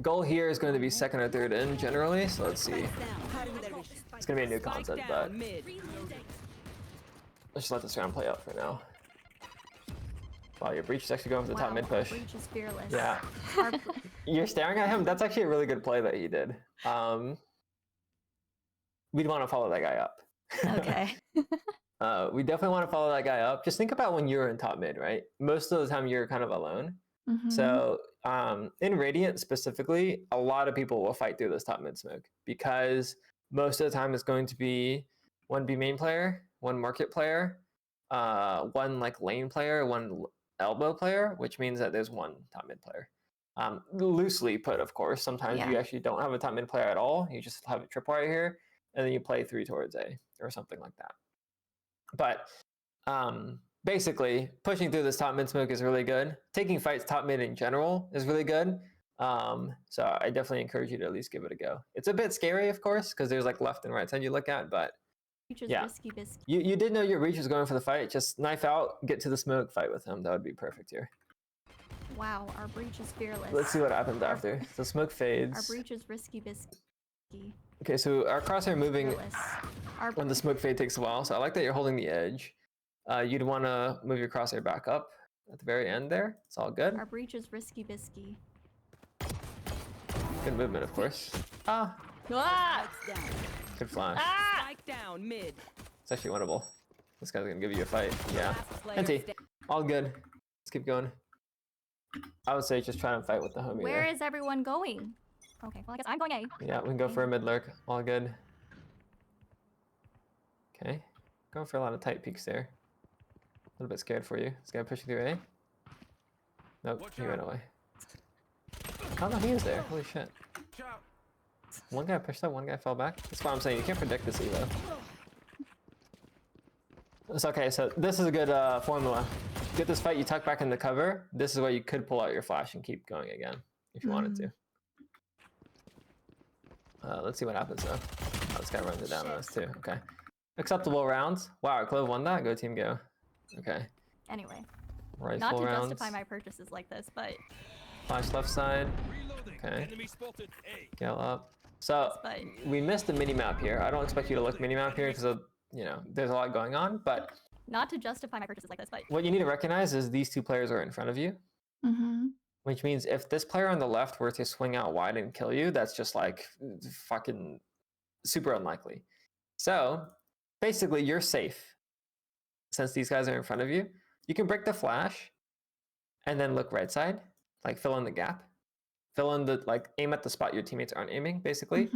Goal here is going to be second or third in generally, so let's see. It's going to be a new concept, but let's just let this round play out for now. Wow, your breach is actually going for the top mid push. Breach is fearless. Yeah. You're staring at him? That's actually a really good play that he did. We'd want to follow that guy up. Okay. We definitely want to follow that guy up. Just think about when you're in top mid, right? Most of the time you're kind of alone. So in Radiant specifically, a lot of people will fight through this top mid smoke because most of the time it's going to be one B main player, one market player, one like lane player, one elbow player, which means that there's one top mid player. Loosely put, of course. Sometimes you actually don't have a top mid player at all. You just have a tripwire here, and then you play 3 towards A or something like that. But basically, pushing through this top mid smoke is really good. Taking fights top mid in general is really good. So I definitely encourage you to at least give it a go. It's a bit scary, of course, because there's like left and right side you look at, but yeah. You did know your reach was going for the fight. Just knife out, get to the smoke, fight with him. That would be perfect here. Wow, our breach is fearless. Let's see what happens after. So smoke fades. Our breach is risky bisky. Okay, so our crosshair moving when the smoke fade takes a while. So I like that you're holding the edge. You'd want to move your crosshair back up at the very end there. It's all good. Our breach is risky bisky. Good movement, of course. Good flash. Down mid. It's actually winnable. This guy's gonna give you a fight. Yeah. Empty. All good. Let's keep going. I would say just try and fight with the homie. Where is everyone going? Okay, well I guess I'm going A. Yeah, we can go for a mid lurk. All good. Okay. Going for a lot of tight peeks there. A little bit scared for you. This guy pushing through A. Nope, he ran away. Oh no, he is there. Holy shit. One guy pushed up, one guy fell back. That's why I'm saying you can't predict this either. It's okay, so this is a good formula. Get this fight, you tuck back in the cover. This is where you could pull out your flash and keep going again, if you wanted to. Let's see what happens though. Oh, this guy runs it down on us too, okay. Acceptable rounds. Wow, Clove won that, go team go. Okay. Anyway, Rifle not to rounds. justify my purchases like this, but... Flash left side. Okay. Scale up. So, we missed the mini-map here. I don't expect you to look mini-map here because, you know, there's a lot going on, but... Not to justify my purchases like this, but... What you need to recognize is these two players are in front of you. Which means if this player on the left were to swing out wide and kill you, that's just like fucking super unlikely. So, basically, you're safe. Since these guys are in front of you, you can break the flash and then look right side, like fill in the gap. Fill in the, like, aim at the spot your teammates aren't aiming, basically.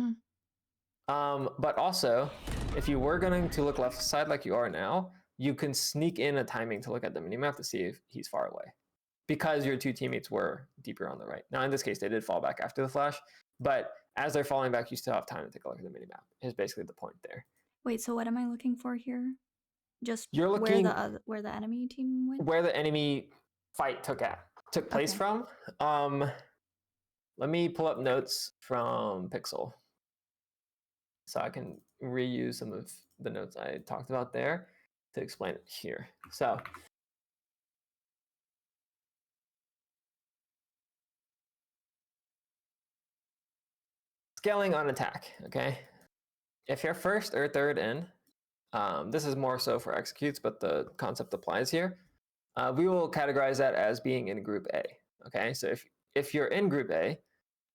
But also, if you were going to look left side like you are now, you can sneak in a timing to look at the minimap to see if he's far away. Because your two teammates were deeper on the right. Now, in this case, they did fall back after the flash, but as they're falling back, you still have time to take a look at the minimap, is basically the point there. Wait, so what am I looking for here? Just You're looking where the enemy team went? Where the enemy fight took place from. Let me pull up notes from Pixel so I can reuse some of the notes I talked about there to explain it here. So scaling on attack, okay? If you're first or third in, this is more so for executes, but the concept applies here. We will categorize that as being in group A, okay? So if you're in group A,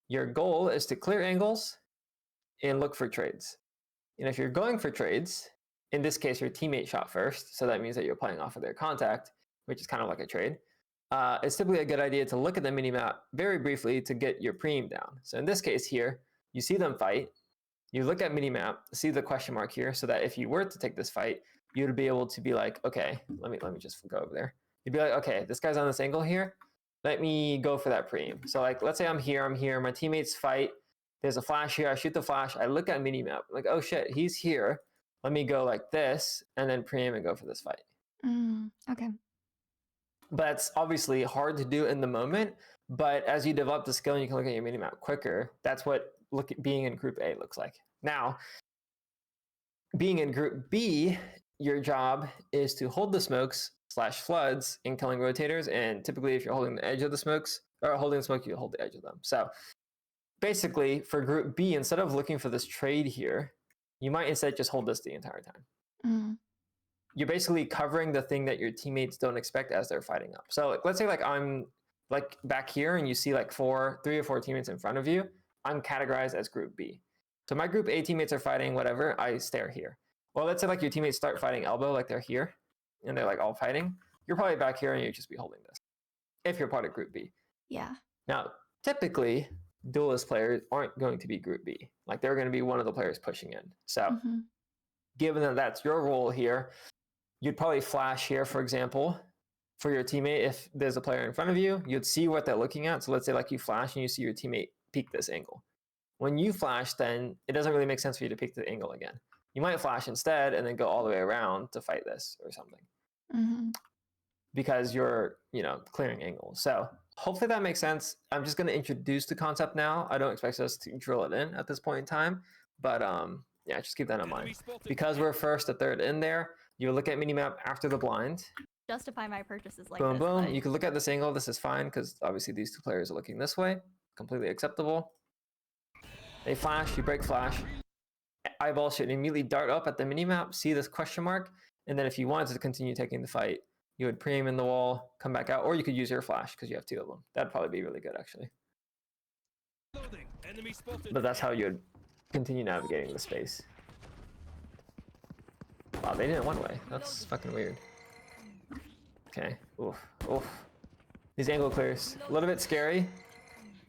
your goal is to clear angles and look for trades. And if you're going for trades, in this case, your teammate shot first, so that means that you're playing off of their contact, which is kind of like a trade. It's typically a good idea to look at the minimap very briefly to get your preem down. So in this case here, you see them fight, you look at minimap, see the question mark here, so that if you were to take this fight, you'd be able to be like, okay, let me just go over there. You'd be like, okay, this guy's on this angle here. Let me go for that preem. So like, let's say I'm here, my teammates fight. There's a flash here, I shoot the flash, I look at minimap, like, oh shit, he's here. Let me go like this, and then preem and go for this fight. Okay. But it's obviously hard to do in the moment, but as you develop the skill and you can look at your minimap quicker, that's what being in group A looks like. Now, being in group B, your job is to hold the smokes / floods in killing rotators, and typically if you're holding the edge of the smokes, or holding the smoke, you hold the edge of them. So basically, for group B, instead of looking for this trade here, you might instead just hold this the entire time. You're basically covering the thing that your teammates don't expect as they're fighting up. So like, let's say like I'm like back here and you see like 3 or 4 teammates in front of you, I'm categorized as group B. So my group A teammates are fighting whatever, I stare here. Well, let's say like your teammates start fighting elbow, like they're here, and they're like all fighting. You're probably back here and you'd just be holding this, if you're part of group B. Yeah. Now, typically, duelist players aren't going to be group B. Like they're going to be one of the players pushing in. So given that that's your role here, you'd probably flash here, for example, for your teammate. If there's a player in front of you, you'd see what they're looking at. So let's say like you flash and you see your teammate peek this angle. When you flash, then it doesn't really make sense for you to peek the angle again. You might flash instead and then go all the way around to fight this or something. Because you're, clearing angles. So hopefully that makes sense. I'm just going to introduce the concept now. I don't expect us to drill it in at this point in time, but yeah, just keep that in mind. Because we're first or third in there, you look at minimap after the blind. Justify my purchases like boom, this. Boom, boom. You can look at this angle. This is fine because obviously these two players are looking this way. Completely acceptable. They flash, you break flash. Eyeball should immediately dart up at the minimap, see this question mark, and then if you wanted to continue taking the fight, you would preem in the wall, come back out, or you could use your flash because you have 2 of them. That'd probably be really good, actually. But that's how you would continue navigating the space. Wow, they didn't one way. That's fucking weird. Okay. Oof. Oof. These angle clears. A little bit scary.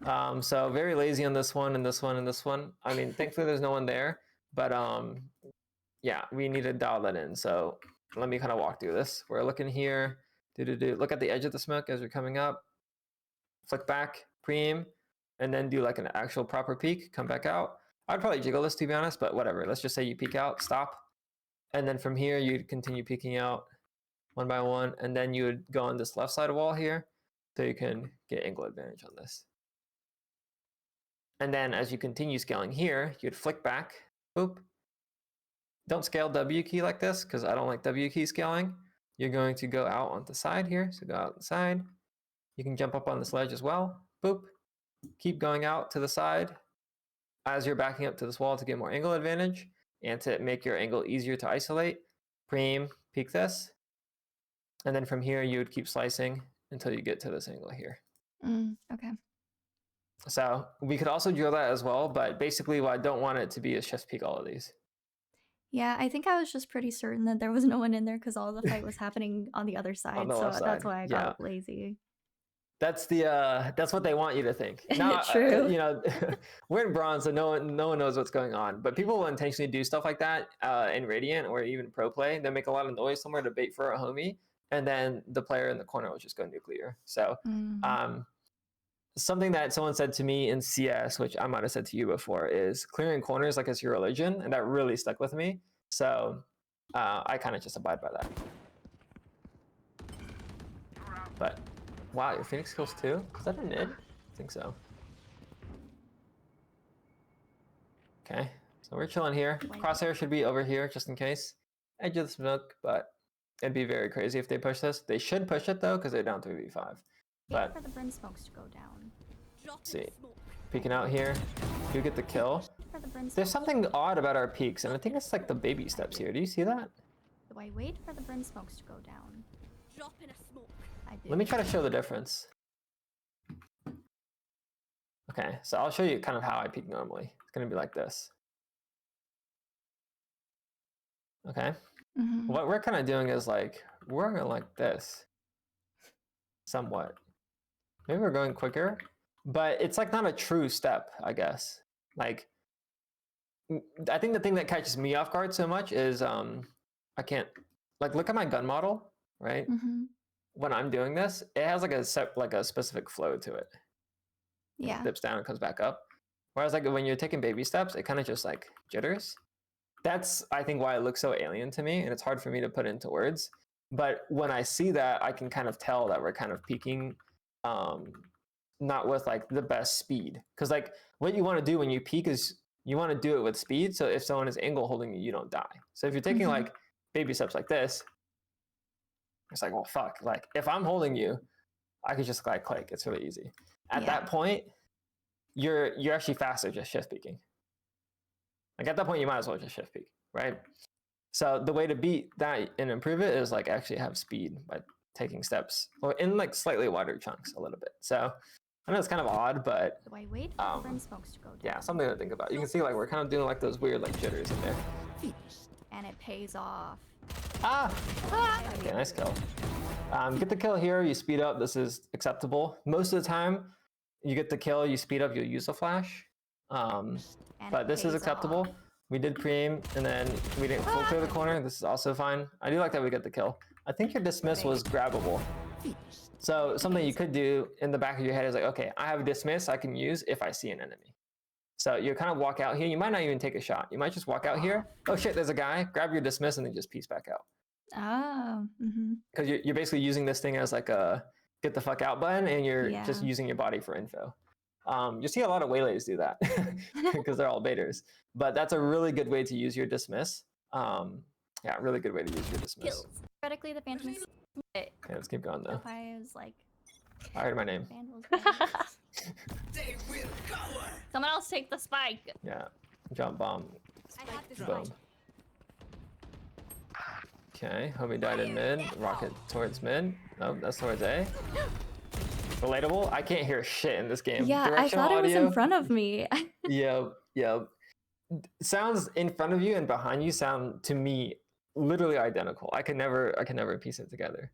So very lazy on this one and this one and this one. I mean, thankfully there's no one there. But yeah, we need to dial that in. So let me kind of walk through this. We're looking here. Look at the edge of the smoke as you're coming up. Flick back, preem, and then do like an actual proper peek. Come back out. I'd probably jiggle this to be honest, but whatever. Let's just say you peek out, stop. And then from here, you'd continue peeking out one by one. And then you would go on this left side wall here so you can get angle advantage on this. And then as you continue scaling here, you'd flick back, boop. Don't scale W key like this because I don't like W key scaling. You're going to go out on the side here. So go out the side. You can jump up on this ledge as well. Boop. Keep going out to the side as you're backing up to this wall to get more angle advantage and to make your angle easier to isolate. Preem, peek this. And then from here, you would keep slicing until you get to this angle here. Okay. So we could also drill that as well, but basically what I don't want it to be is just peek all of these. Yeah, I think I was just pretty certain that there was no one in there because all the fight was happening on the other side. That's why I got lazy. That's what they want you to think. Now, True. You know, we're in bronze, so no one knows what's going on. But people will intentionally do stuff like that in Radiant or even pro play. They make a lot of noise somewhere to bait for a homie, and then the player in the corner will just go nuclear. So, something that someone said to me in CS, which I might have said to you before, is clearing corners like it's your religion, and that really stuck with me. So, I kind of just abide by that. But. Wow, your Phoenix kills too? Is that a nid? I think so. Okay, so we're chilling here. Crosshair should be over here just in case. Edge of the smoke, but it'd be very crazy if they push this. They should push it though, because they're down 3v5. But for the brim smokes to go down. Let's see. Peeking out here. You get the kill. There's something odd about our peaks, and I think it's like the baby steps here. Do you see that? Do I wait for the brim smokes to go down? Drop in a smoke. Let me try to show the difference. Okay, so I'll show you kind of how I peek normally. It's going to be like this. Okay. What we're kind of doing is like, we're going like this. Somewhat. Maybe we're going quicker, but it's like not a true step, I guess. Like, I think the thing that catches me off guard so much is I can't, like, look at my gun model, right? When I'm doing this, it has like a specific flow to it. Yeah. It dips down and comes back up. Whereas like when you're taking baby steps, it kind of just like jitters. That's, I think, why it looks so alien to me, and it's hard for me to put into words. But when I see that, I can kind of tell that we're kind of peaking, not with like the best speed. Because like what you want to do when you peak is you want to do it with speed. So if someone is angle holding you, you don't die. So if you're taking like baby steps like this, it's like, well, fuck. Like, if I'm holding you, I could just like click. It's really easy. At that point, you're actually faster just shift peeking. Like at that point, you might as well just shift peek, right? So the way to beat that and improve it is like actually have speed by taking steps or in like slightly wider chunks a little bit. So I know it's kind of odd, but do I wait for the brim smokes to go down? Yeah, something to think about. You can see like we're kind of doing like those weird like jitters in there. And it pays off. Okay, nice kill. Get the kill here, you speed up. This is acceptable. Most of the time, you get the kill, you speed up, you'll use a flash. But this is acceptable. We did pre-aim, and then we didn't full clear the corner. This is also fine. I do like that we get the kill. I think your dismiss was grabbable. So something you could do in the back of your head is like, okay, I have a dismiss I can use if I see an enemy. So you kind of walk out here. You might not even take a shot. You might just walk out here. Oh shit, there's a guy. Grab your dismiss and then just piece back out. Oh. Because you're basically using this thing as like a get the fuck out button, and you're just using your body for info. You see a lot of waylays do that because they're all baiters. But that's a really good way to use your dismiss. Yeah, really good way to use your dismiss. Theoretically, the Phantom is... Okay, let's keep going though. I was like... I heard my name. Someone else take the spike. Yeah, jump bomb. Boom. Okay, homie died in mid. Rocket towards mid. Oh, that's towards A. Relatable. I can't hear shit in this game. Yeah, I thought it was in front of me. Yep. Sounds in front of you and behind you sound to me literally identical. I can never piece it together.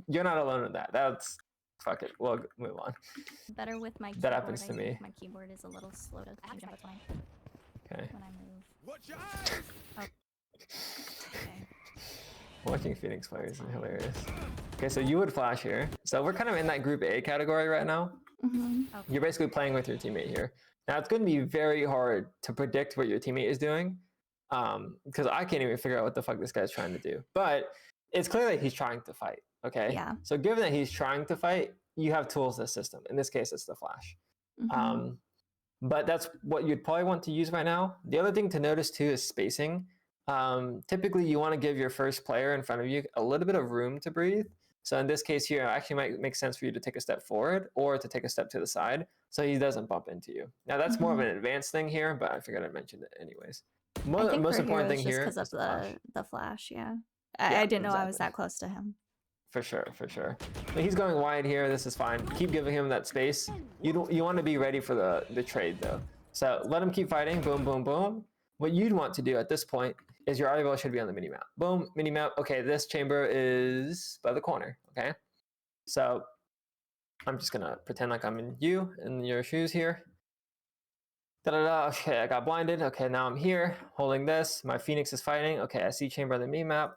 You're not alone in that. That's fuck it. We'll move on. Better with my keyboard. That happens to me. My keyboard is a little slow to jump. That's fine. Okay. When I move. Watch out! Oh. Okay. Watching Phoenix players is hilarious. Okay, so you would flash here. So we're kind of in that group A category right now. Okay. You're basically playing with your teammate here. Now it's going to be very hard to predict what your teammate is doing, because I can't even figure out what the fuck this guy's trying to do. But it's clear that he's trying to fight. Okay. Yeah. So given that he's trying to fight, you have tools to assist him. In this case, it's the flash. But that's what you'd probably want to use right now. The other thing to notice too is spacing. Typically, you want to give your first player in front of you a little bit of room to breathe. So in this case here, it actually might make sense for you to take a step forward or to take a step to the side so he doesn't bump into you. Now that's more of an advanced thing here, but I figured I'd mention it anyways. Most important thing here is the flash. Yeah, I didn't know I was that close to him. For sure, for sure. But he's going wide here. This is fine. Keep giving him that space. You want to be ready for the trade though. So let him keep fighting. Boom, boom, boom. What you'd want to do at this point is your eyeball should be on the mini map. Boom, mini map. Okay, this chamber is by the corner. Okay, so I'm just gonna pretend like I'm in your shoes here. Da-da-da. Okay, I got blinded. Okay, now I'm here holding this. My Phoenix is fighting. Okay, I see chamber on the mini map.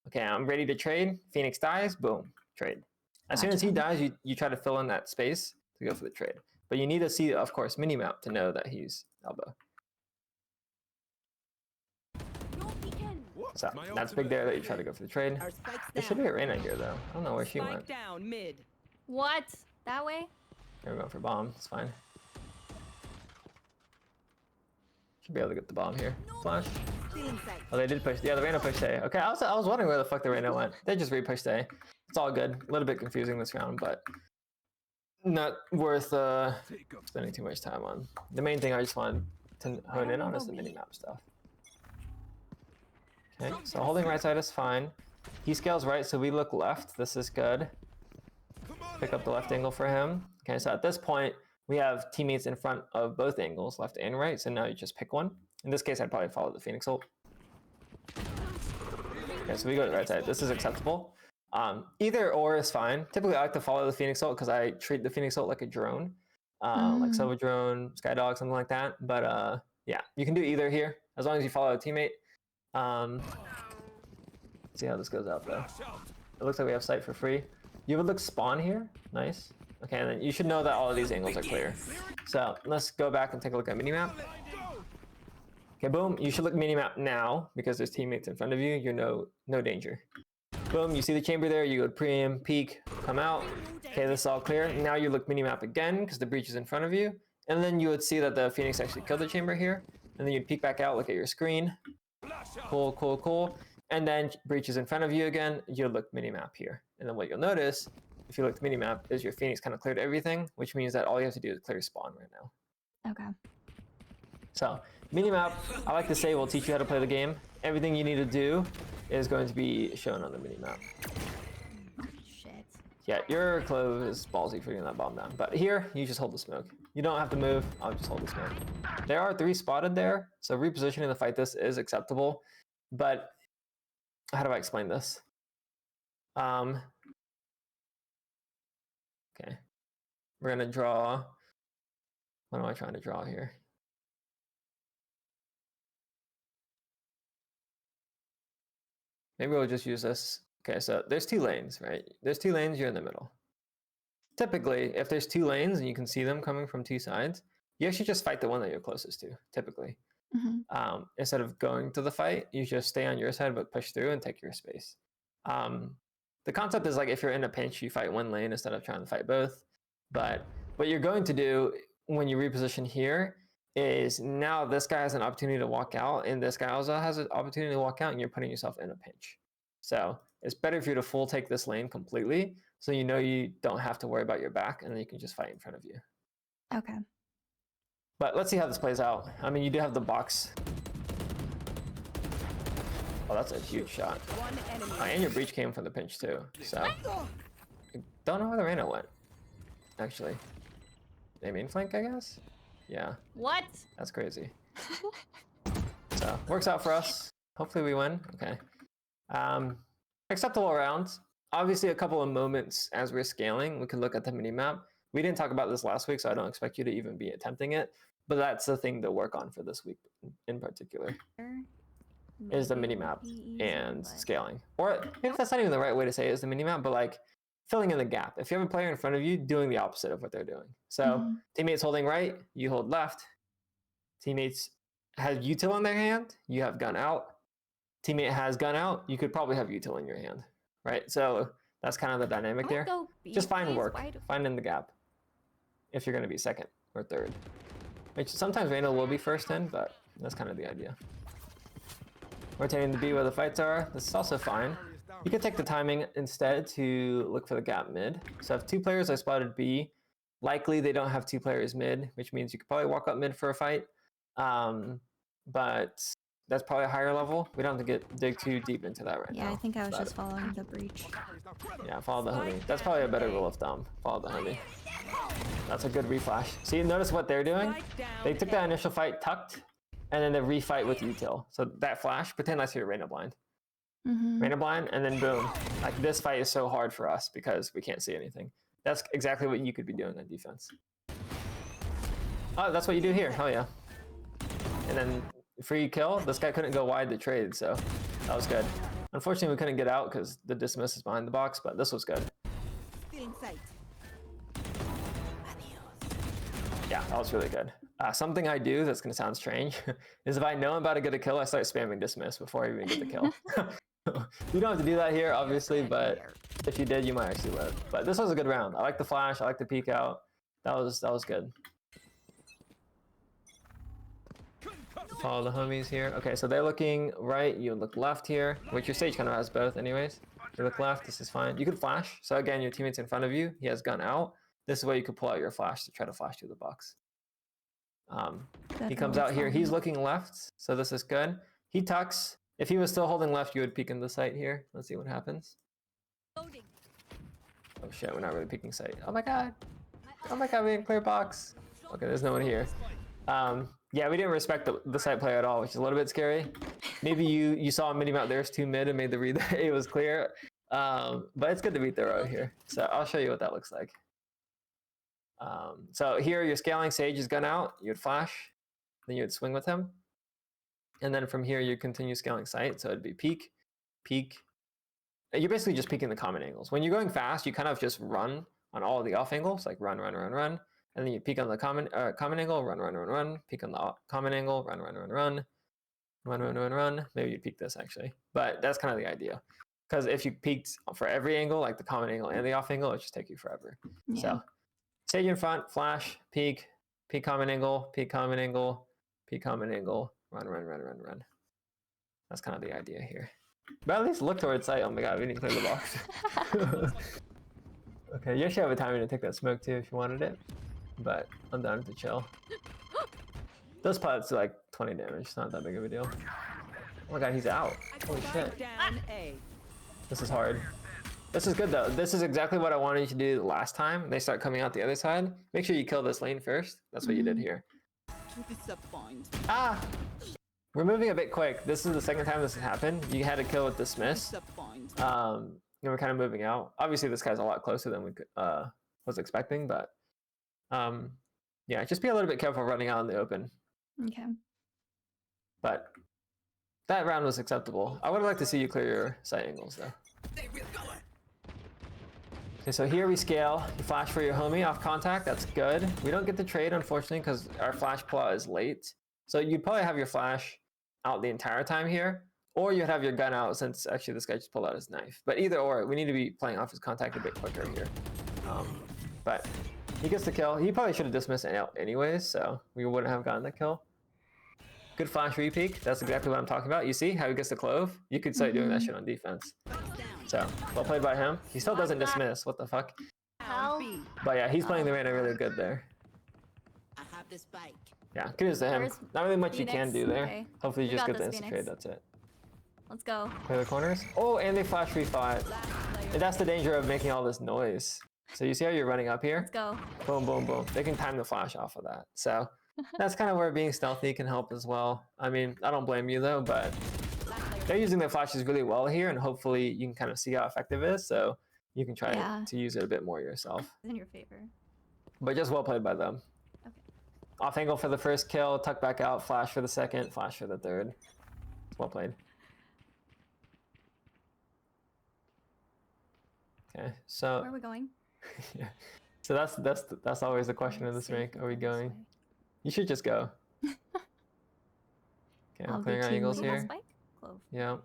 Okay, I'm ready to trade. Phoenix dies. Boom, trade. As soon as he dies, you try to fill in that space to go for the trade. But you need to see, of course, mini map to know that he's elbow. So that's big there that you try to go for the trade. There should be a Reyna here though. I don't know where she went. Down mid. What? That way? We're going for bomb. It's fine. Should be able to get the bomb here. Flash. Oh, they did push. Yeah, the Reyna pushed A. Okay, I was wondering where the fuck the Reyna went. They just re-pushed A. It's all good. A little bit confusing this round, but not worth spending too much time on. The main thing I just wanted to hone in on is the mini-map stuff. Okay, so holding right side is fine. He scales right, so we look left. This is good. Pick up the left angle for him. Okay, so at this point, we have teammates in front of both angles, left and right, so now you just pick one. In this case, I'd probably follow the Phoenix ult. Okay, so we go to the right side. This is acceptable. Either or is fine. Typically, I like to follow the Phoenix ult because I treat the Phoenix ult like a drone. Like Silver Drone, Skydog, something like that. But yeah, you can do either here, as long as you follow a teammate. See how this goes out though. It looks like we have sight for free. You would look spawn here. Nice. Okay, and then you should know that all of these angles are clear. So let's go back and take a look at minimap. Okay, boom. You should look minimap now because there's teammates in front of you. You're no danger. Boom. You see the chamber there. You go preem, peek, come out. Okay, this is all clear. Now you look minimap again because the breach is in front of you, and then you would see that the Phoenix actually killed the chamber here. And then you'd peek back out, look at your screen. Cool, cool, cool. And then breach is in front of you again. You'll look minimap here, and then what you'll notice, if you look minimap, is your Phoenix kind of cleared everything, which means that all you have to do is clear spawn right now. Okay. So minimap, I like to say, will teach you how to play the game. Everything you need to do is going to be shown on the minimap. Shit. Yeah, your clove is ballsy for getting that bomb down. But here, you just hold the smoke. You don't have to move. I'll just hold the smoke. There are 3 spotted there, so repositioning to fight this is acceptable. But how do I explain this? Okay. We're gonna draw. What am I trying to draw here? Maybe we'll just use this. Okay, so there's 2 lanes, right? There's 2 lanes, you're in the middle. Typically, if there's 2 lanes and you can see them coming from 2 sides, you actually just fight the one that you're closest to, typically. Instead of going to the fight, you just stay on your side but push through and take your space. The concept is like if you're in a pinch, you fight one lane instead of trying to fight both. But what you're going to do when you reposition here is now this guy has an opportunity to walk out and this guy also has an opportunity to walk out, and you're putting yourself in a pinch. So it's better for you to full take this lane completely so you know you don't have to worry about your back, and then you can just fight in front of you. Okay. But let's see how this plays out. I mean, you do have the box. Oh, that's a huge shot. And your breach came from the pinch too. So I don't know where the Reyna went, actually. They main flank, I guess? Yeah. What? That's crazy. So works out for us. Hopefully we win. Okay. Acceptable rounds. Obviously a couple of moments as we're scaling, we could look at the mini map. We didn't talk about this last week, so I don't expect you to even be attempting it. But that's the thing to work on for this week in particular, is the mini-map and scaling. Or maybe that's not even the right way to say it, is the mini-map, but like filling in the gap. If you have a player in front of you, doing the opposite of what they're doing. So teammates holding right, you hold left. Teammates have util in their hand, you have gun out. Teammate has gun out, you could probably have util in your hand, right? So that's kind of the dynamic there. Just find work, find in the gap if you're going to be second or third. Which sometimes Reyna will be first in, but that's kind of the idea. Rotating the B where the fights are, this is also fine. You could take the timing instead to look for the gap mid. So if two players are spotted B, likely they don't have two players mid, which means you could probably walk up mid for a fight. But that's probably a higher level. We don't have to dig too deep into that right now. Yeah, I think I was just following the breach. Yeah, follow the homie. That's probably a better rule of thumb. Follow the homie. That's a good reflash. See, notice what they're doing? They took that initial fight tucked, and then they refight with util. So that flash, pretend that's your Reyna blind. Reyna blind, and then boom. Like this fight is so hard for us because we can't see anything. That's exactly what you could be doing on defense. Oh, that's what you do here. Hell yeah. And then free kill. This guy couldn't go wide to trade, so that was good. Unfortunately, we couldn't get out because the dismiss is behind the box, but this was good. Yeah, that was really good. Something I do that's going to sound strange is if I know I'm about to get a kill, I start spamming dismiss before I even get the kill. You don't have to do that here, obviously, but if you did, you might actually live. But this was a good round. I like the flash. I like the peek out. That was good. Follow the homies here. Okay, so they're looking right. You look left here, which your stage kind of has both anyways. You look left. This is fine. You could flash. So again, your teammate's in front of you. He has gun out. This is where you could pull out your flash to try to flash through the box. He comes out here. He's looking left, so this is good. He tucks. If he was still holding left, you would peek in the sight here. Let's see what happens. Oh shit, we're not really peeking sight. Oh my god. Oh my god, we didn't clear box. Okay, there's no one here. Yeah, we didn't respect the site player at all, which is a little bit scary. Maybe you saw a mini mount, there's two mid and made the read that it was clear. But it's good to be thorough here. So I'll show you what that looks like. So here you're scaling Sage's gun out, you would flash, then you would swing with him. And then from here you continue scaling sight, so it'd be peek, peek. You're basically just peeking the common angles. When you're going fast, you kind of just run on all of the off angles, like run, run, run, run. And then you peek on the common angle, run, run, run, run. Peek on the common angle, run, run, run, run. Run, run, run, run. Maybe you peek this actually. But that's kind of the idea. Because if you peeked for every angle, like the common angle and the off angle, it just take you forever. Yeah. So stage in front, flash, peek, peek common angle, peek common angle, peek common angle, run, run, run, run, run. That's kind of the idea here. But at least look towards sight. Oh my god, we need to clear the box. Okay, you actually have a timing to take that smoke too if you wanted it. But I'm down to chill. Those pots do like 20 damage, it's not that big of a deal. Oh my god, he's out. Holy shit. This is hard. This is good though. This is exactly what I wanted you to do last time. They start coming out the other side. Make sure you kill this lane first. That's what you did here. Ah! We're moving a bit quick. This is the second time this has happened. You had to kill with dismiss. And we're kind of moving out. Obviously this guy's a lot closer than we was expecting, but yeah, just be a little bit careful running out in the open. Okay. But that round was acceptable. I would have liked to see you clear your sight angles though. Okay, so here we scale. You flash for your homie off contact. That's good. We don't get the trade unfortunately because our flash pull out is late. So you'd probably have your flash out the entire time here, or you'd have your gun out since actually this guy just pulled out his knife. But either or, we need to be playing off his contact a bit quicker here. But he gets the kill. He probably should have dismissed it out anyways, so we wouldn't have gotten the kill. Good flash re-peek. That's exactly what I'm talking about. You see how he gets the clove? You could start doing that shit on defense. So, well played by him. He still doesn't dismiss. What the fuck? But yeah, he's playing the Reyna really good there. Yeah, kudos to him. Not really much you can do there. Okay. Hopefully you just get the instant trade, that's it. Let's go. Clear the corners. Oh, and they flash re-fight. And that's the danger of making all this noise. So you see how you're running up here? Let's go. Boom, boom, boom. They can time the flash off of that. So that's kind of where being stealthy can help as well. I mean, I don't blame you though, but they're using their flashes really well here, and hopefully you can kind of see how effective it is, so you can try to use it a bit more yourself. It's in your favor. But just well played by them. Okay. Off angle for the first kill, tuck back out, flash for the second, flash for the third. Well played. Okay, so where are we going? yeah. So that's always the question of this rank. Are we going? You should just go. Okay, I'm clearing our angles here. Spike? Clove. Yeah.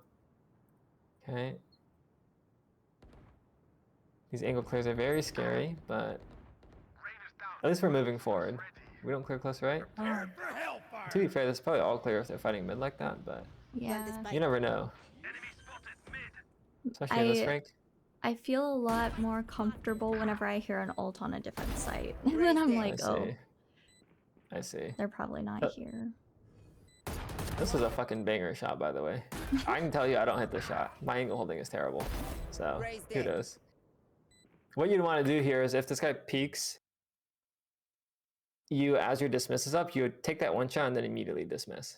Okay. These angle clears are very scary, but at least we're moving forward. We don't clear close, right? To be fair, this is probably all clear if they're fighting mid like that, but yeah, you never know. Especially in this rank. I feel a lot more comfortable whenever I hear an ult on a different site. And then I'm like, I see. They're probably not here. This is a fucking banger shot, by the way. I can tell you I don't hit the shot. My angle holding is terrible. So, kudos. What you'd want to do here is if this guy peeks, as your dismiss is up, you would take that one shot and then immediately dismiss.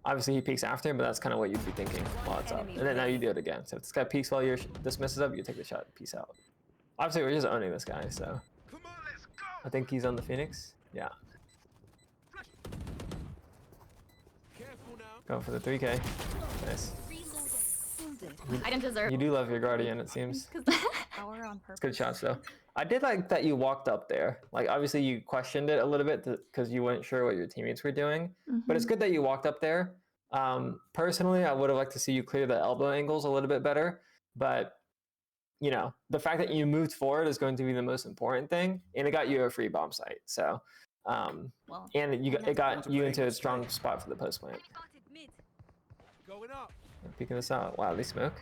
Obviously he peeks after, but that's kind of what you'd be thinking while it's up. And then now you do it again. So if this guy peeks while your dismiss is up, you take the shot, peace out. Obviously we're just owning this guy, so. I think he's on the Phoenix. Yeah. Going for the 3K. Nice. I didn't deserve. You do love your Guardian, it seems. It's good shots though. I did like that you walked up there. Like obviously you questioned it a little bit because you weren't sure what your teammates were doing. But it's good that you walked up there. Personally, I would have liked to see you clear the elbow angles a little bit better. But you know, the fact that you moved forward is going to be the most important thing, and it got you a free bomb site. So, and it got you into a strong spot for the post plant. Peeking this out. Wow, they smoke.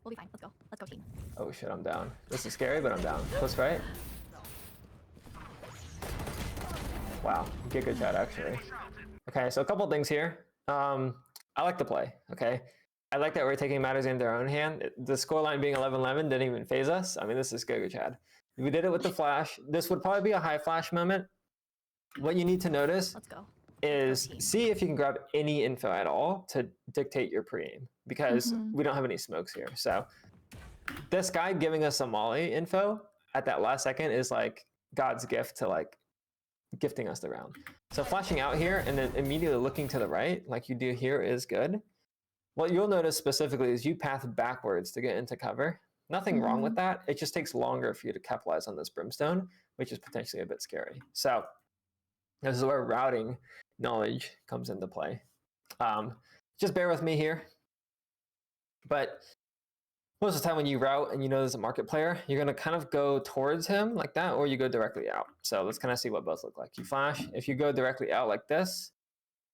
We'll be fine. Let's go. Let's go, team. Oh shit, I'm down. This is scary, but I'm down. Close right. Wow, good shot actually. Okay, so a couple things here. I like the play. Okay, I like that we're taking matters in their own hand. The scoreline being 11-11 didn't even phase us. I mean, this is good, Chad. We did it with the flash. This would probably be a high flash moment. What you need to notice is see if you can grab any info at all to dictate your pre-aim, because we don't have any smokes here. So this guy giving us some molly info at that last second is like God's gift to like gifting us the round. So flashing out here and then immediately looking to the right like you do here is good. What you'll notice specifically is you path backwards to get into cover. Nothing wrong with that. It just takes longer for you to capitalize on this brimstone, which is potentially a bit scary. So this is where routing knowledge comes into play. Just bear with me here. But most of the time when you route and you know there's a market player, you're going to kind of go towards him like that, or you go directly out. So let's kind of see what both look like. You flash. If you go directly out like this,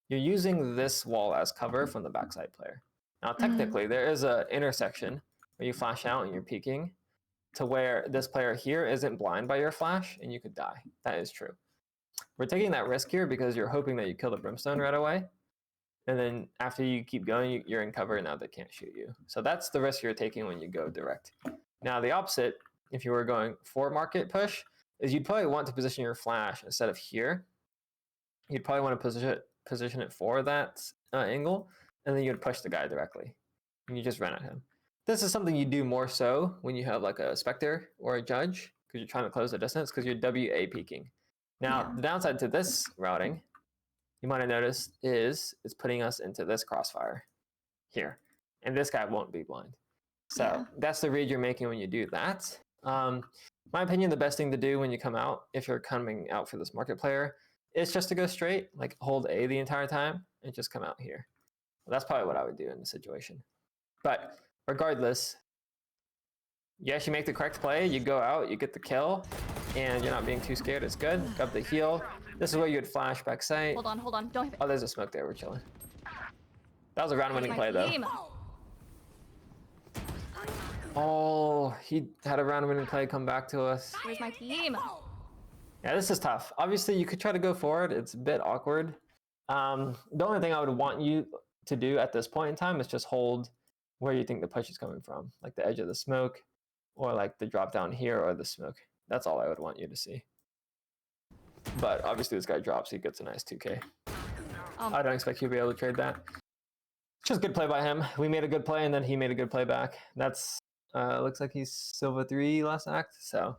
you're using this wall as cover from the backside player. Now, technically, there is an intersection where you flash out and you're peeking to where this player here isn't blind by your flash and you could die. That is true. We're taking that risk here because you're hoping that you kill the brimstone right away. And then after you keep going, you're in cover and now they can't shoot you. So that's the risk you're taking when you go direct. Now, the opposite, if you were going for market push, is you'd probably want to position your flash instead of here. You'd probably want to position it for that angle, and then you'd push the guy directly. And you just run at him. This is something you do more so when you have like a Spectre or a Judge, because you're trying to close the distance, because you're WA peeking. Now, the downside to this routing, you might have noticed, is it's putting us into this crossfire here. And this guy won't be blind. So that's the read you're making when you do that. My opinion, the best thing to do when you come out, if you're coming out for this market player, is just to go straight, like hold A the entire time, and just come out here. Well, that's probably what I would do in the situation. But regardless, you actually make the correct play, you go out, you get the kill, and you're not being too scared, it's good. Got the heal. This is where you would flash back sight. Hold on, don't hit me. Oh, there's a smoke there, we're chilling. That was a round-winning play, though. Oh, he had a round-winning play come back to us. Where's my team? Yeah, this is tough. Obviously, you could try to go forward. It's a bit awkward. The only thing I would want you to do at this point in time is just hold where you think the push is coming from, like the edge of the smoke, or like the drop down here or the smoke. That's all I would want you to see. But obviously, this guy drops. He gets a nice 2K. I don't expect you to be able to trade that. Just good play by him. We made a good play, and then he made a good play back. That's looks like he's Silva 3 last act, so.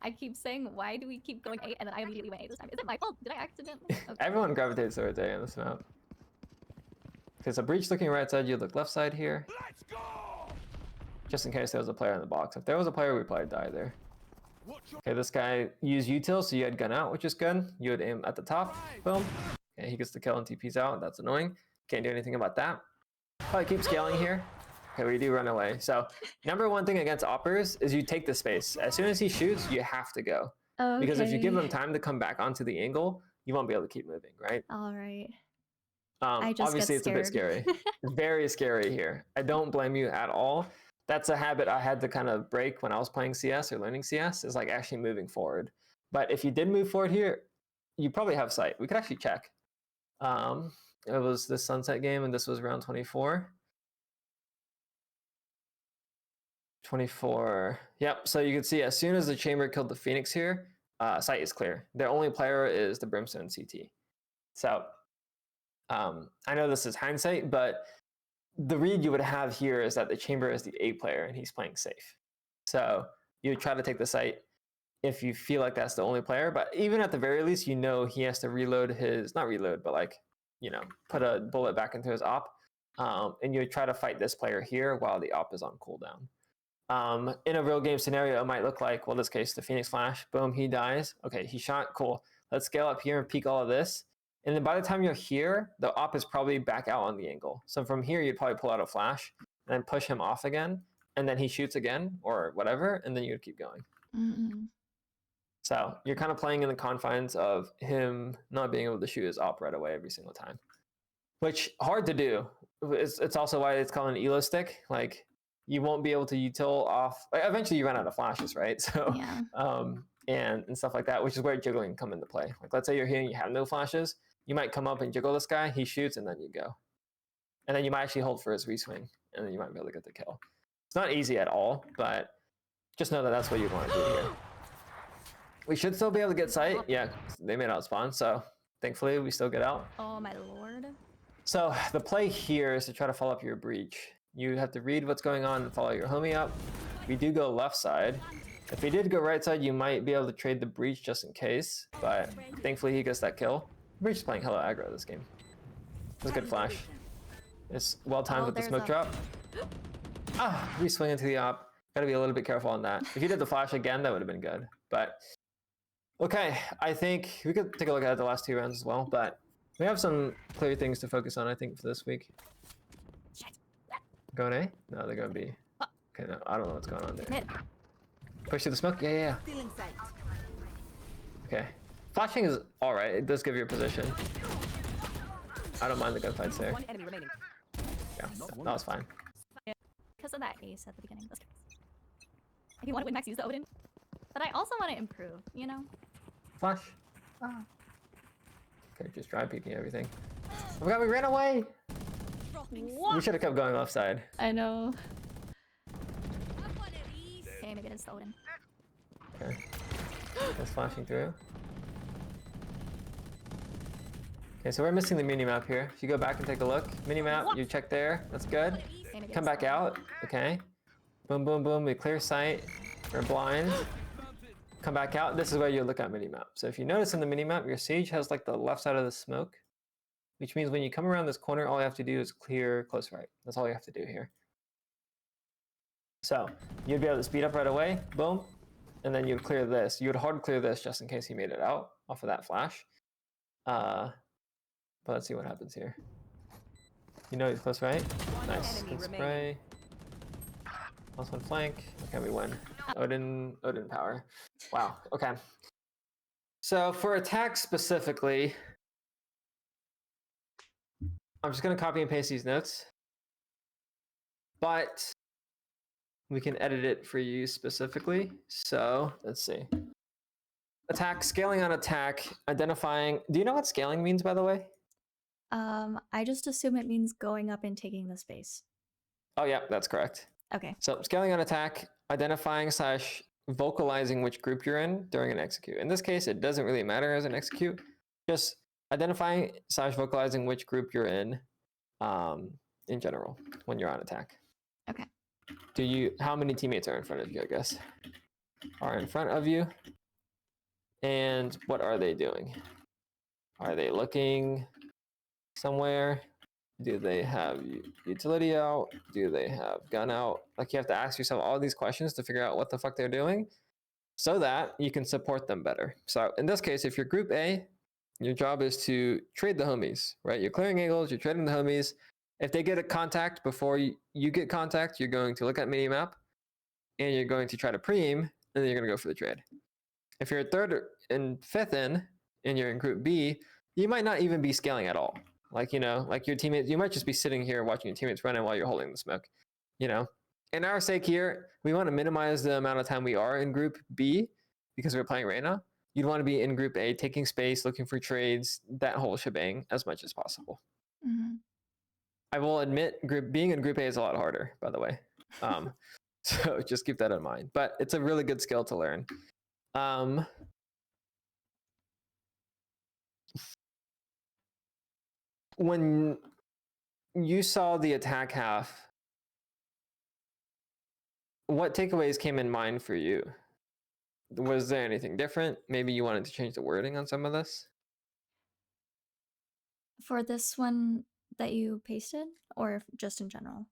I keep saying, why do we keep going A, and then I immediately went A this time? Is it my fault? Did I accidentally? Okay. Everyone gravitates towards A in this map. Okay, so breach looking right side, you look left side here. Let's go! Just in case there was a player in the box. If there was a player, we'd probably die there. Okay, this guy used util, so you had gun out, which is good. You would aim at the top, boom. Okay, he gets the kill and TP's out. That's annoying. Can't do anything about that. Probably keep scaling here. Okay, we do run away. So number one thing against oppers is you take the space. As soon as he shoots, you have to go. Okay. Because if you give them time to come back onto the angle, you won't be able to keep moving, right? All right. Obviously, it's a bit scary. Very scary here. I don't blame you at all. That's a habit I had to kind of break when I was playing CS or learning CS, is like actually moving forward. But if you did move forward here, you probably have sight. We could actually check. It was this sunset game, and this was round 24. 24. Yep. So you can see as soon as the chamber killed the Phoenix here, sight is clear. Their only player is the Brimstone CT. So I know this is hindsight, but the read you would have here is that the chamber is the A player and he's playing safe. So you would try to take the sight if you feel like that's the only player. But even at the very least, you know he has to reload his, not reload, but like, you know, put a bullet back into his op. And you would try to fight this player here while the op is on cooldown. In a real game scenario, it might look like, well, in this case, the Phoenix flash, boom, he dies. Okay, he shot, cool. Let's scale up here and peek all of this. And then by the time you're here, the op is probably back out on the angle. So from here, you'd probably pull out a flash and then push him off again. And then he shoots again or whatever, and then you'd keep going. Mm-hmm. So you're kind of playing in the confines of him not being able to shoot his op right away every single time. Which, hard to do. It's also why it's called an elo stick. Like, you won't be able to util off. Like, eventually, you run out of flashes, right? So, yeah. And stuff like that, which is where jiggling come into play. Like, let's say you're here and you have no flashes, you might come up and jiggle this guy. He shoots, and then you go. And then you might actually hold for his reswing, and then you might be able to get the kill. It's not easy at all, but just know that that's what you want to do here. We should still be able to get sight. Yeah, they may not spawn, so thankfully we still get out. Oh my lord. So the play here is to try to follow up your breach. You have to read what's going on and follow your homie up. We do go left side. If we did go right side, you might be able to trade the breach just in case, but thankfully he gets that kill. Breach is playing hella aggro this game. It was a good flash. It's well timed with the smoke drop. We swing into the op. Gotta be a little bit careful on that. If you did the flash again, that would have been good. But okay, I think we could take a look at the last two rounds as well, but we have some clear things to focus on, I think, for this week. Going A? No, they're going B. Okay, no, I don't know what's going on there. Push through the smoke? Yeah. Okay. Flashing is alright, it does give you a position. I don't mind the gunfights there. Yeah, that was fine. Because of that ace at the beginning. If you want to win max, use the Odin. But I also want to improve, you know? Flash. Okay, just dry peeking everything. Oh my god, we ran away! What? We should have kept going left side. I know. Okay, maybe it's the Odin. Okay. That's flashing through. Okay, so we're missing the mini-map here. If you go back and take a look, mini-map, you check there, that's good. Come back out, okay. Boom, boom, boom, we clear sight. We're blind. Come back out, this is where you look at mini-map. So if you notice in the mini-map, your Sage has like the left side of the smoke, which means when you come around this corner, all you have to do is clear close right. That's all you have to do here. So you'd be able to speed up right away, boom, and then you'd clear this. You would hard clear this just in case he made it out off of that flash. But let's see what happens here. You know he's close right? Nice. Good spray. Last one flank. Okay, we win. Odin power. Wow, okay. So for attack specifically, I'm just gonna copy and paste these notes. But we can edit it for you specifically. So let's see. Attack, scaling on attack, identifying. Do you know what scaling means, by the way? I just assume it means going up and taking the space. Oh yeah, that's correct. Okay. So scaling on attack, identifying / vocalizing which group you're in during an execute. In this case, it doesn't really matter as an execute. Just identifying / vocalizing which group you're in general when you're on attack. Okay. How many teammates are in front of you, I guess? Are in front of you. And what are they doing? Are they looking somewhere? Do they have utility out? Do they have gun out? Like, you have to ask yourself all these questions to figure out what the fuck they're doing so that you can support them better. So in this case, if you're group A Your job is to trade the homies, right? You're clearing angles, you're trading the homies. If they get a contact before you get contact, you're going to look at mini-map, and you're going to try to preem, and then you're going to go for the trade. If you're third and fifth in, and you're in group B, you might not even be scaling at all. Like, like your teammates, you might just be sitting here watching your teammates run in while you're holding the smoke. In our sake here, we want to minimize the amount of time we are in group B because we're playing Reyna. You'd want to be in group A, taking space, looking for trades, that whole shebang as much as possible. Mm-hmm. I will admit, being in group A is a lot harder, by the way. So just keep that in mind. But it's a really good skill to learn. When you saw the attack half, what takeaways came in mind for you? Was there anything different? Maybe you wanted to change the wording on some of this? For this one that you pasted, or just in general?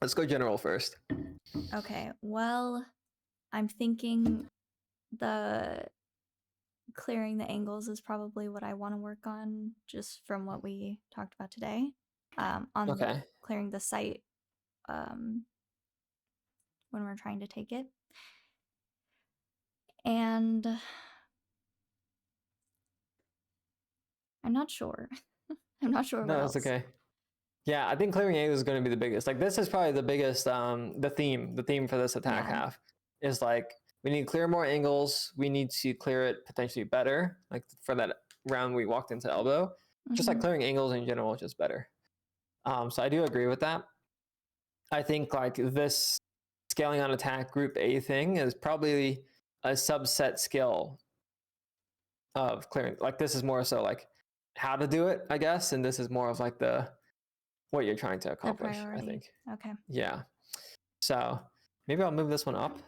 Let's go general first. Okay, well, I'm thinking the clearing the angles is probably what I want to work on, just from what we talked about today. On clearing the site when we're trying to take it. And I'm not sure. I'm not sure what else. No, that's okay. Yeah, I think clearing angles is going to be the biggest. Like, this is probably the biggest, the theme for this attack half is like, we need to clear more angles. We need to clear it potentially better. Like for that round we walked into elbow, just like clearing angles in general is just better. So I do agree with that. I think like this scaling on attack group A thing is probably a subset skill of clearing. Like this is more so like how to do it, I guess. And this is more of like what you're trying to accomplish, I think. Okay. Yeah. So maybe I'll move this one up.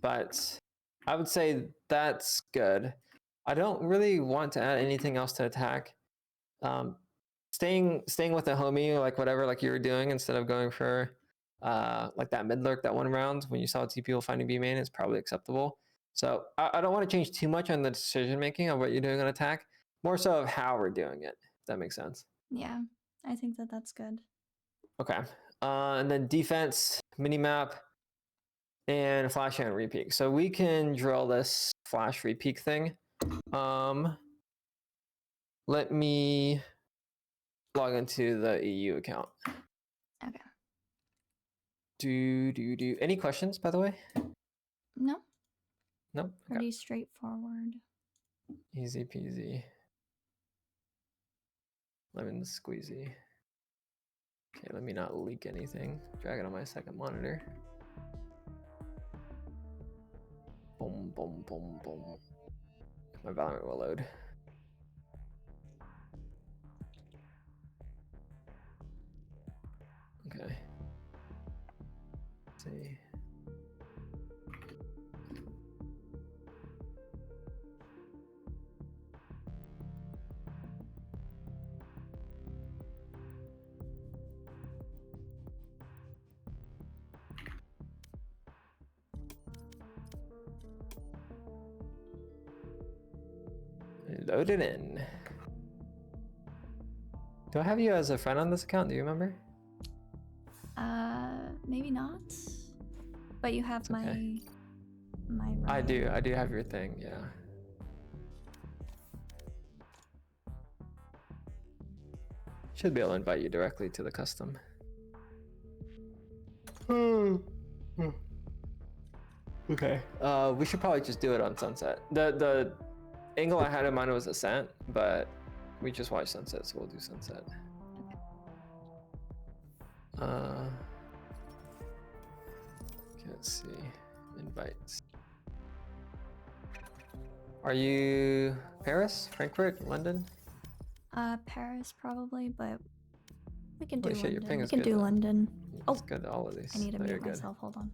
But I would say that's good. I don't really want to add anything else to attack. Staying with a homie, like whatever, like you were doing, instead of going for like that mid lurk that one round when you saw two people finding B main, is probably acceptable. So I don't want to change too much on the decision making of what you're doing on attack, more so of how we're doing it. If that makes sense. Yeah, I think that's good. Okay. And then defense, minimap, and flash and repeak. So we can drill this flash repeak thing. Let me log into the EU account. Okay. Any questions, by the way? No. Nope. Pretty straightforward. Easy peasy. Lemon squeezy. Okay, let me not leak anything. Drag it on my second monitor. Boom, boom, boom, boom. My Valorant will load. Okay. Let's see. Load it in. Do I have you as a friend on this account? Do you remember? Maybe not. But you have my right. I do have your thing, yeah. Should be able to invite you directly to the custom. Okay. We should probably just do it on sunset. The angle I had in mind was Ascent, but we just watched sunset, so we'll do sunset. Okay. Let's see. Invites. Are you Paris, Frankfurt, London? Paris probably, but we can do Holy shit, your ping London. is We can good, do though. London. It's good, all of these. I need to mute myself. Hold on.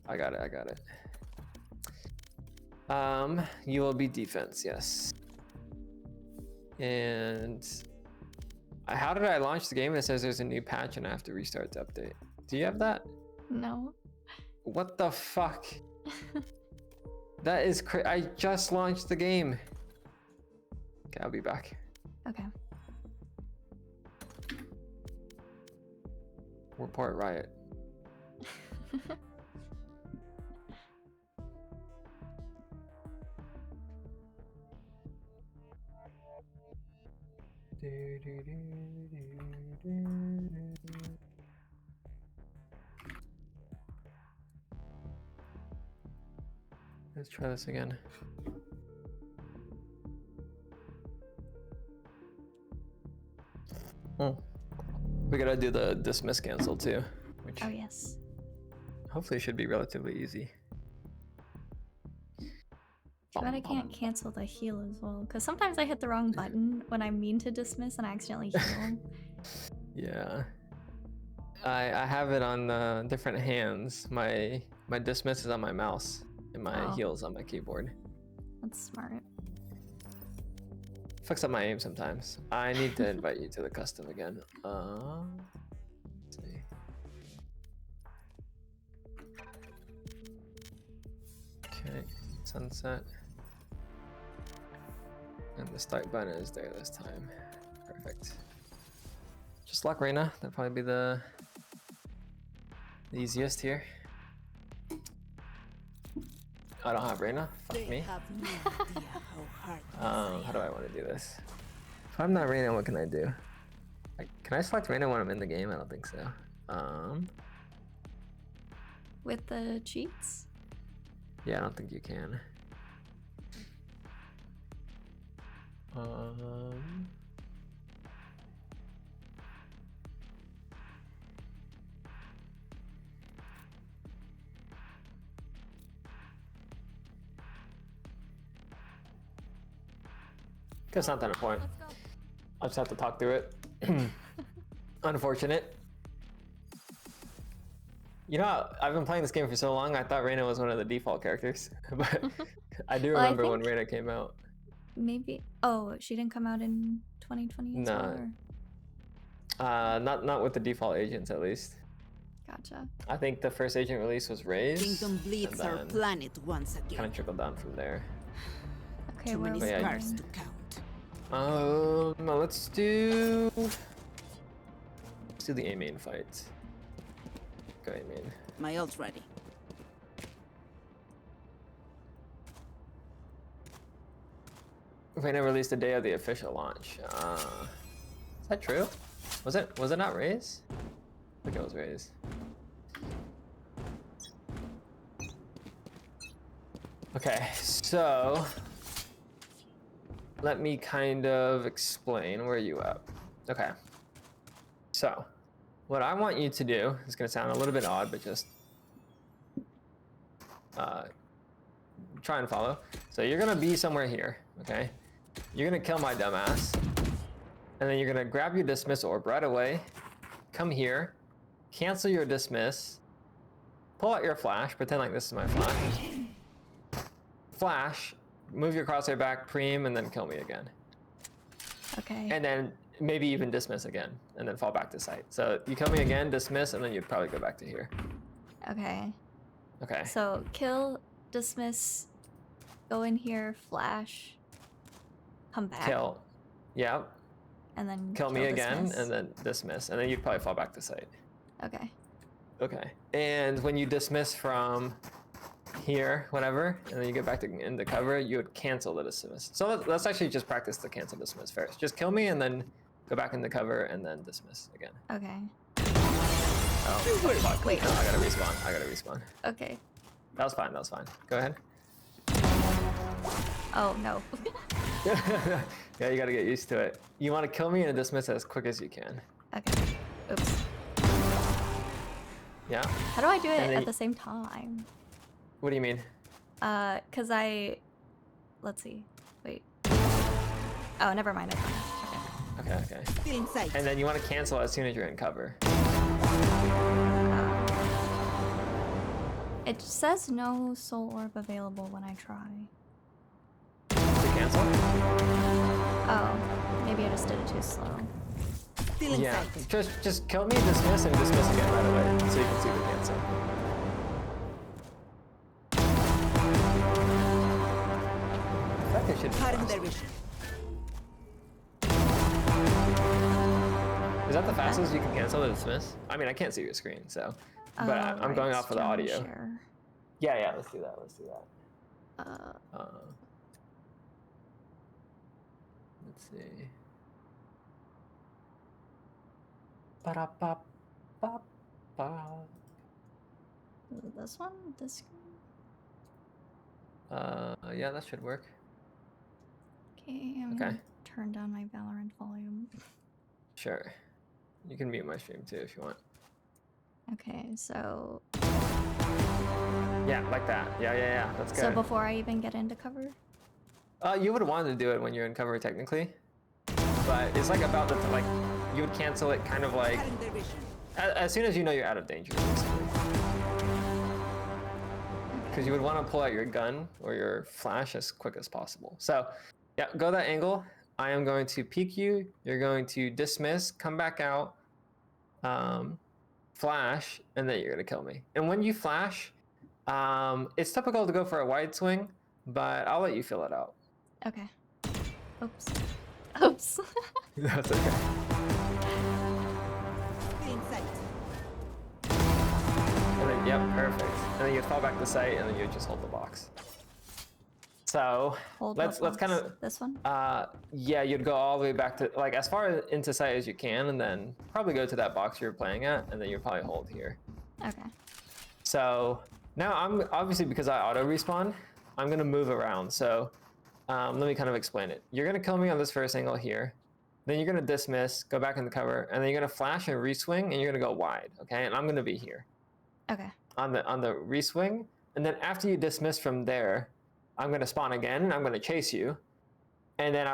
I got it. You will be defense, yes. And how did I launch the game? It says there's a new patch and I have to restart the update. Do you have that? No. What the fuck? That is I just launched the game. Okay, I'll be back. Okay. Report riot. Let's try this again. Oh, we gotta do the dismiss cancel too, which Oh yes. hopefully should be relatively easy. Too bad I can't cancel the heal as well, because sometimes I hit the wrong button when I mean to dismiss and I accidentally heal. Yeah, I have it on different hands. My dismiss is on my mouse and my heal is on my keyboard. That's smart. Fucks up my aim sometimes. I need to invite you to the custom again. Let's see. Okay, sunset. And the start button is there this time. Perfect. Just lock Reyna. That'd probably be the easiest here. I don't have Reyna. Fuck me. How do I want to do this? If I'm not Reyna, what can I do? Can I select Reyna when I'm in the game? I don't think so. With the cheats? Yeah, I don't think you can. Guess not that important. I'll just have to talk through it. Unfortunate. You know, I've been playing this game for so long, I thought Reyna was one of the default characters. But I do remember when Reyna came out. Maybe. Oh, she didn't come out in 2020 as well? Or? Not with the default agents, at least. Gotcha. I think the first agent release was Reyes. Kingdom bleeds our planet once again. Kind of trickled down from there. Okay, Too many scars to count. Let's do the A main fight. Go A main. My ult's ready. Reyna released the day of the official launch. Is that true? Was it not Reyes? I think it was Reyes. Okay, so let me kind of explain where you at. Okay. So, what I want you to do is going to sound a little bit odd, but just try and follow. So you're going to be somewhere here, okay? You're going to kill my dumbass, and then you're going to grab your dismiss orb right away, come here, cancel your dismiss, pull out your flash, pretend like this is my flash. Flash, move your crosshair back, preem, and then kill me again. Okay. And then maybe even dismiss again, and then fall back to site. So you kill me again, dismiss, and then you'd probably go back to here. Okay. Okay. So kill, dismiss, go in here, flash, come back. Kill. Yeah. And then kill me again, dismiss. and then dismiss, and then you'd probably fall back to site. Okay. Okay. And when you dismiss from here, whatever, and then you get back to into cover, you would cancel the dismiss. So let's actually just practice the cancel dismiss first. Just kill me and then go back into cover and then dismiss again. Okay. Oh, fuck. Wait. No, I gotta respawn. Okay. That was fine. Go ahead. Oh, no. Yeah, you gotta get used to it. You want to kill me and dismiss as quick as you can. Okay. Oops. Yeah. How do I do it at the same time? What do you mean? Cause let's see. Wait. Oh, never mind. Okay. And then you want to cancel as soon as you're in cover. It says no soul orb available when I try. To cancel? Oh, maybe I just did it too slow. Yeah, just kill me, dismiss, and dismiss again right away, so you can see the cancel. should be Cutting fast. their vision. Is that the fastest you can cancel the dismiss? I mean, I can't see your screen, so. But I'm right, going off of the screen audio. share. Yeah, let's do that. Let's do that. Let's see. Ba-da-ba-ba-ba. Is it this one? This screen? Yeah, that should work. Okay, I'm gonna turn down my Valorant volume. Sure. You can mute my stream too if you want. Okay, so... Yeah, like that. Yeah. That's good. So before I even get into cover? You would want to do it when you're in cover technically. But it's like about the, like, you would cancel it kind of like... Cutting their vision. As soon as you know you're out of danger, basically. Because you would want to pull out your gun or your flash as quick as possible. So, yeah, go that angle. I am going to peek you. You're going to dismiss, come back out, flash, and then you're going to kill me. And when you flash, it's typical to go for a wide swing, but I'll let you fill it out. Okay. Oops. Oops. That's okay. Feeling sight. And then, yep, perfect. And then you fall back to sight, and then you just hold the box. So Hold let's kind of this one. Yeah, you'd go all the way back to like as far into sight as you can, and then probably go to that box you're playing at, and then you'd probably hold here. Okay. So now I'm obviously because I auto respawn, I'm gonna move around. So let me kind of explain it. You're gonna kill me on this first angle here. Then you're gonna dismiss, go back in the cover, and then you're gonna flash and reswing, and you're gonna go wide, okay? And I'm gonna be here. Okay. On the reswing, and then after you dismiss from there, I'm gonna spawn again, and I'm gonna chase you, and then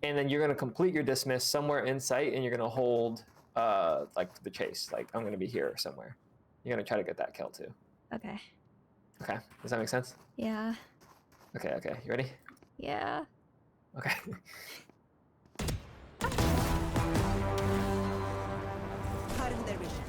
then you're gonna complete your dismiss somewhere in sight, and you're gonna hold like the chase. Like I'm gonna be here somewhere. You're gonna try to get that kill too. Okay. Okay, does that make sense? Yeah. Okay, you ready? Yeah. Okay. Cutting their vision.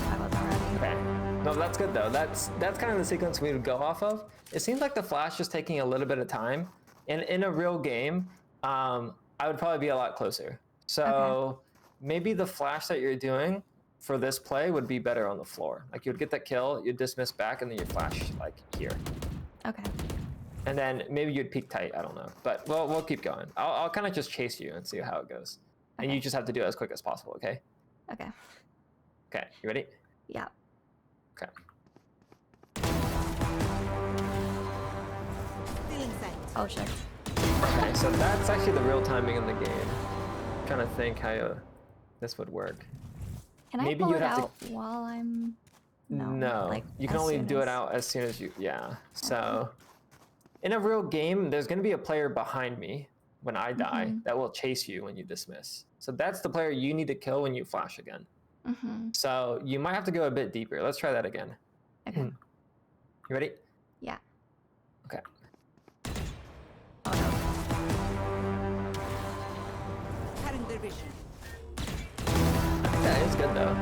I wasn't ready. Okay. No, that's good though. That's kind of the sequence we would go off of. It seems like the flash is taking a little bit of time. And in a real game, I would probably be a lot closer. So maybe the flash that you're doing for this play would be better on the floor. Like you'd get that kill, you'd dismiss back, and then you'd flash like here. Okay. And then maybe you'd peek tight, I don't know. But we'll keep going. I'll kind of just chase you and see how it goes. Okay. And you just have to do it as quick as possible, okay? Okay. Okay, you ready? Yeah. Okay. Feeling sight. Oh shit. Okay, so that's actually the real timing in the game. I'm trying to think how this would work. Can I pull it out while I'm... No, like, you can only do it out as soon as you, yeah. So in a real game, there's gonna be a player behind me when I die that will chase you when you dismiss. So that's the player you need to kill when you flash again. So you might have to go a bit deeper. Let's try that again. Okay. You ready? Yeah. Okay. Oh no. Cutting their vision. That is good though.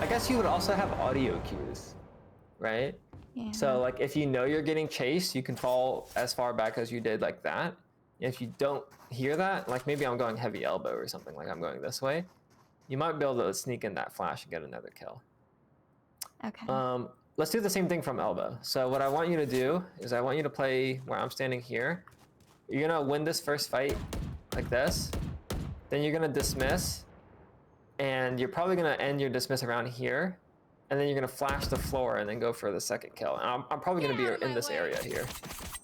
I guess you would also have audio cues, right? Yeah. So like if you know you're getting chased, you can fall as far back as you did like that. If you don't hear that, like maybe I'm going heavy elbow or something, like I'm going this way, you might be able to sneak in that flash and get another kill. Okay. Let's do the same thing from elbow. So what I want you to do is I want you to play where I'm standing here. You're gonna win this first fight like this. Then you're gonna dismiss. And you're probably gonna end your dismiss around here. And then you're gonna flash the floor and then go for the second kill. And I'm probably gonna be in this area here.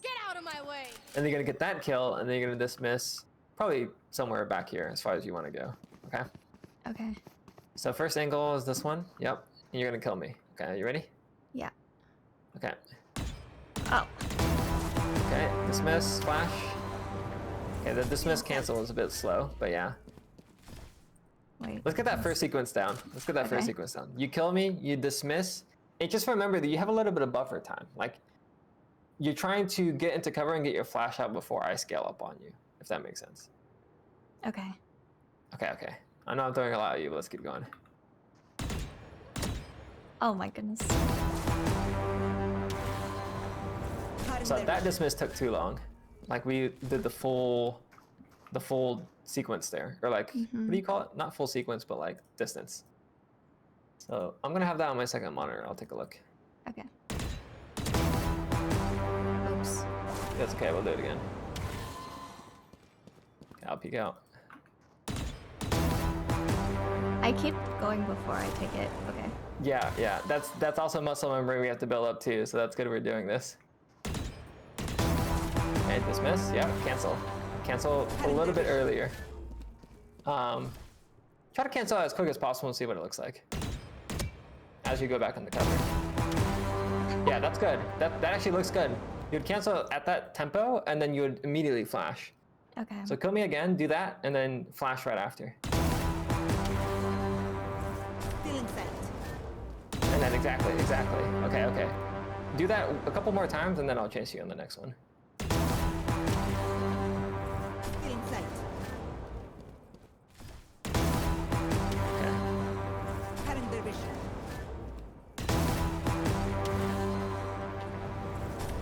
Get out of my way! And then you're gonna get that kill, and then you're gonna dismiss probably somewhere back here as far as you wanna go, okay? Okay. So first angle is this one, yep. And you're gonna kill me, okay, you ready? Yeah. Okay. Oh. Okay, dismiss, flash. Okay, the dismiss cancel is a bit slow, but yeah. Wait. Let's get that first sequence down. Let's get that first sequence down. You kill me, you dismiss, and just remember that you have a little bit of buffer time. Like, you're trying to get into cover and get your flash out before I scale up on you, if that makes sense. Okay. Okay. I know I'm throwing a lot at you, but let's keep going. Oh my goodness. So that dismiss took too long. Like we did the full sequence there, or like what do you call it? Not full sequence, but like distance. So I'm gonna have that on my second monitor. I'll take a look. Okay. Oops. That's okay. We'll do it again. Okay, I'll peek out. I keep going before I take it. Okay. Yeah. That's also muscle memory we have to build up too. So that's good we're doing this. Okay, dismiss. Yeah, cancel. Cancel a little bit earlier. Try to cancel as quick as possible and see what it looks like as you go back on the cover. Yeah, that's good. That actually looks good. You'd cancel at that tempo and then you would immediately flash. Okay. So kill me again, do that, and then flash right after. Feeling sight. And then exactly. Okay. Do that a couple more times and then I'll chase you on the next one. Feeling sight. Okay. Cutting their vision.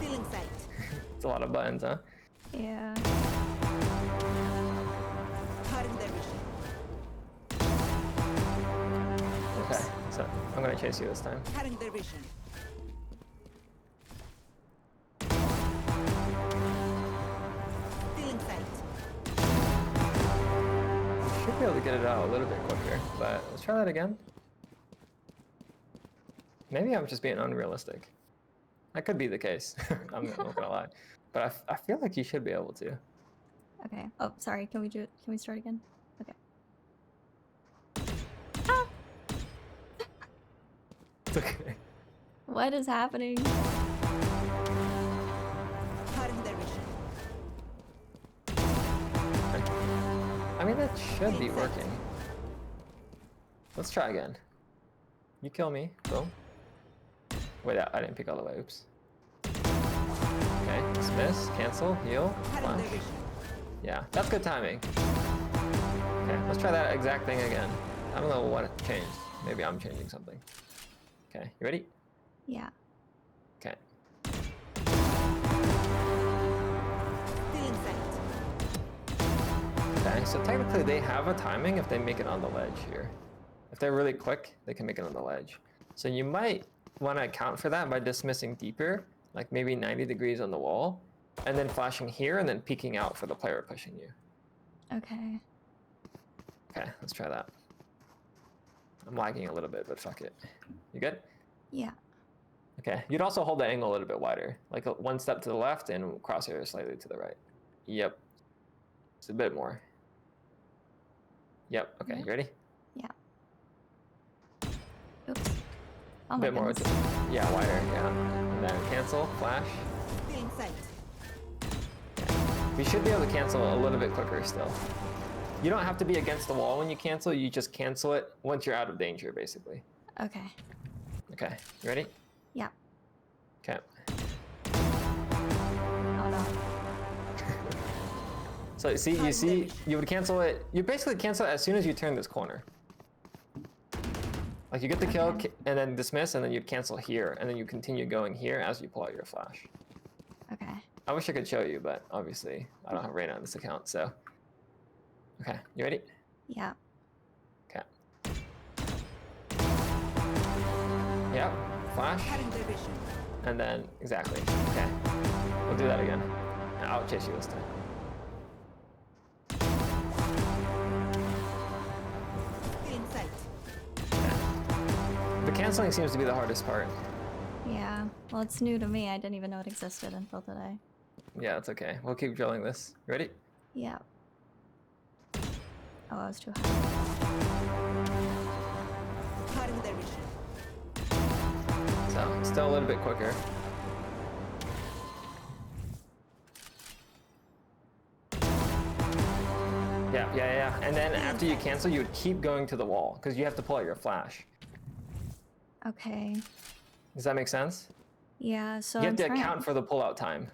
Feeling sight. It's a lot of buttons, huh? Yeah. Cutting their vision. Okay, so I'm gonna chase you this time. Cutting their vision. Feeling sight. Should be able to get it out a little bit quicker, but let's try that again. Maybe I'm just being unrealistic. That could be the case. I'm not gonna lie, but I feel like you should be able to. Okay. Oh, sorry. Can we do it? Can we start again? Okay. Ah! It's okay. What is happening? Cutting their vision. I mean, that should be working. Let's try again. You kill me. Boom. Wait, I didn't pick all the way. Oops. Okay, dismiss, cancel, heal, Cutting flash. their vision. Yeah, that's good timing. Okay, let's try that exact thing again. I don't know what changed. Maybe I'm changing something. Okay, you ready? Yeah. Okay. Feeling sight. Okay, so technically they have a timing if they make it on the ledge here. If they're really quick, they can make it on the ledge. So you might want to account for that by dismissing deeper, like maybe 90 degrees on the wall, and then flashing here and then peeking out for the player pushing you. Okay. Okay, let's try that. I'm lagging a little bit, but fuck it. You good? Yeah. Okay, you'd also hold that angle a little bit wider, like one step to the left and crosshair slightly to the right. Yep. Just a bit more. Yep, okay, you ready? Yeah. Oops. Oh A my bit more. goodness. Yeah, wider, yeah. And then cancel, flash. Feeling sight. You should be able to cancel a little bit quicker still. You don't have to be against the wall when you cancel, you just cancel it once you're out of danger, basically. Okay. Okay, you ready? Yeah. Okay. Oh no. So you would cancel it, you basically cancel it as soon as you turn this corner. Like you get the kill Okay. and then dismiss and then you'd cancel here and then you continue going here as you pull out your flash. Okay. I wish I could show you, but obviously I don't have Reyna on this account, so. Okay, you ready? Yeah. Okay. Yep, flash, Cutting their vision. and then, exactly, okay. We'll do that again. And I'll chase you this time. Feeling sight. Okay. The canceling seems to be the hardest part. Yeah. Well, it's new to me. I didn't even know it existed until today. Yeah, it's okay. We'll keep drilling this. You ready? Yeah. Oh, I was too high. Cutting their vision. So, still a little bit quicker. Yeah. And then after you cancel, you would keep going to the wall because you have to pull out your flash. Okay. Does that make sense? Yeah, so You have I'm to trying- account for the pull-out time.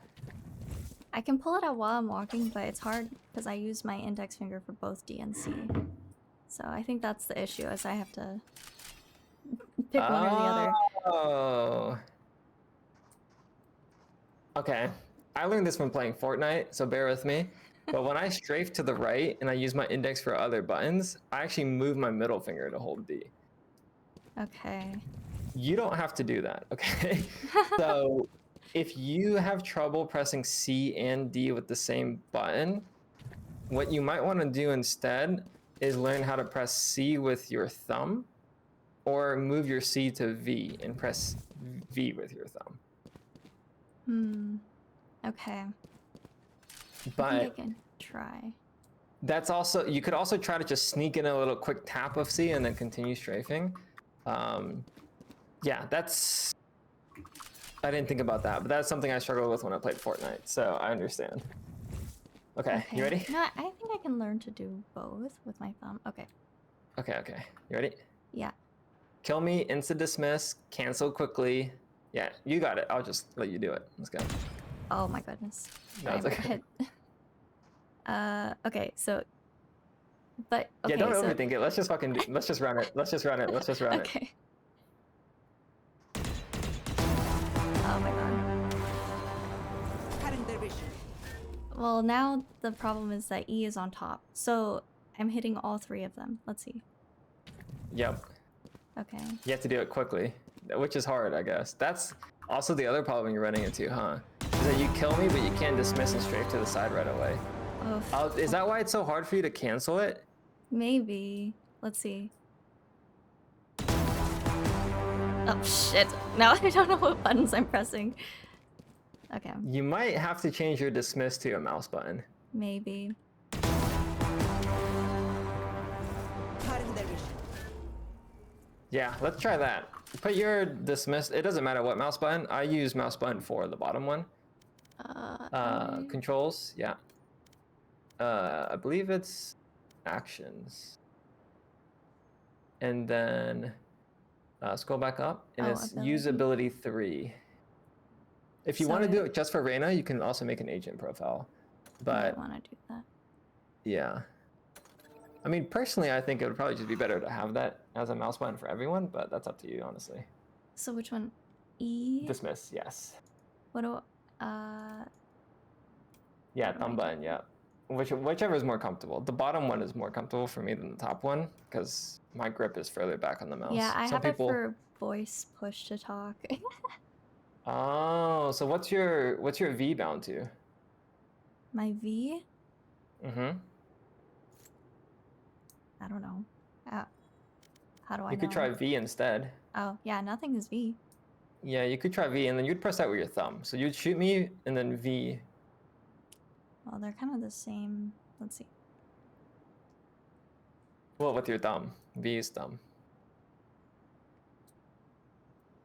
I can pull it out while I'm walking, but it's hard because I use my index finger for both D and C. So I think that's the issue, is I have to pick one or the other. Oh. Okay, I learned this from playing Fortnite, so bear with me. But when I strafe to the right and I use my index for other buttons, I actually move my middle finger to hold D. Okay. You don't have to do that, okay? So if you have trouble pressing C and D with the same button, what you might want to do instead is learn how to press C with your thumb, or move your C to V and press V with your thumb. Okay. But I think I can try. that's also, you could also try to just sneak in a little quick tap of C and then continue strafing. Yeah, that's, I didn't think about that, but that's something I struggled with when I played Fortnite, so I understand. Okay, you ready? No, I think I can learn to do both with my thumb. Okay. Okay. You ready? Yeah. Kill me, insta-dismiss, cancel quickly. Yeah, you got it. I'll just let you do it. Let's go. Oh my goodness. No, it's okay. Okay, so... But, okay, yeah, don't overthink it. Let's just fucking do, let's just run it. Let's just run it. Let's just run it. Okay. Oh my god. Cutting their vision. Well, now the problem is that E is on top. So, I'm hitting all 3 of them. Let's see. Yep. Okay. You have to do it quickly, which is hard, I guess. That's also the other problem you're running into, huh? Is that you kill me, but you can't dismiss and strafe to the side right away. Is that why it's so hard for you to cancel it? Maybe. Let's see. Oh shit. Now I don't know what buttons I'm pressing. Okay. You might have to change your dismiss to your mouse button. Maybe. Cutting their vision. Yeah, let's try that. Put your dismiss, it doesn't matter what mouse button. I use mouse button for the bottom one. Controls, yeah. I believe it's actions. And then scroll back up, and it's usability 3. If you want to do it just for Reyna, you can also make an agent profile. But I want to do that. Yeah. I mean, personally, I think it would probably just be better to have that as a mouse button for everyone, but that's up to you, honestly. So which one? E? Dismiss, yes. What do Yeah, thumb button, yeah. Whichever is more comfortable. The bottom one is more comfortable for me than the top one, because my grip is further back on the mouse. Yeah, I have it for voice push to talk. Oh, so what's your V bound to? My V? Mm-hmm. I don't know. How do I know? You could try V instead. Oh, yeah, nothing is V. Yeah, you could try V, and then you'd press that with your thumb. So you'd shoot me, and then V. Well, they're kind of the same. Let's see. Well, with your thumb. V is thumb.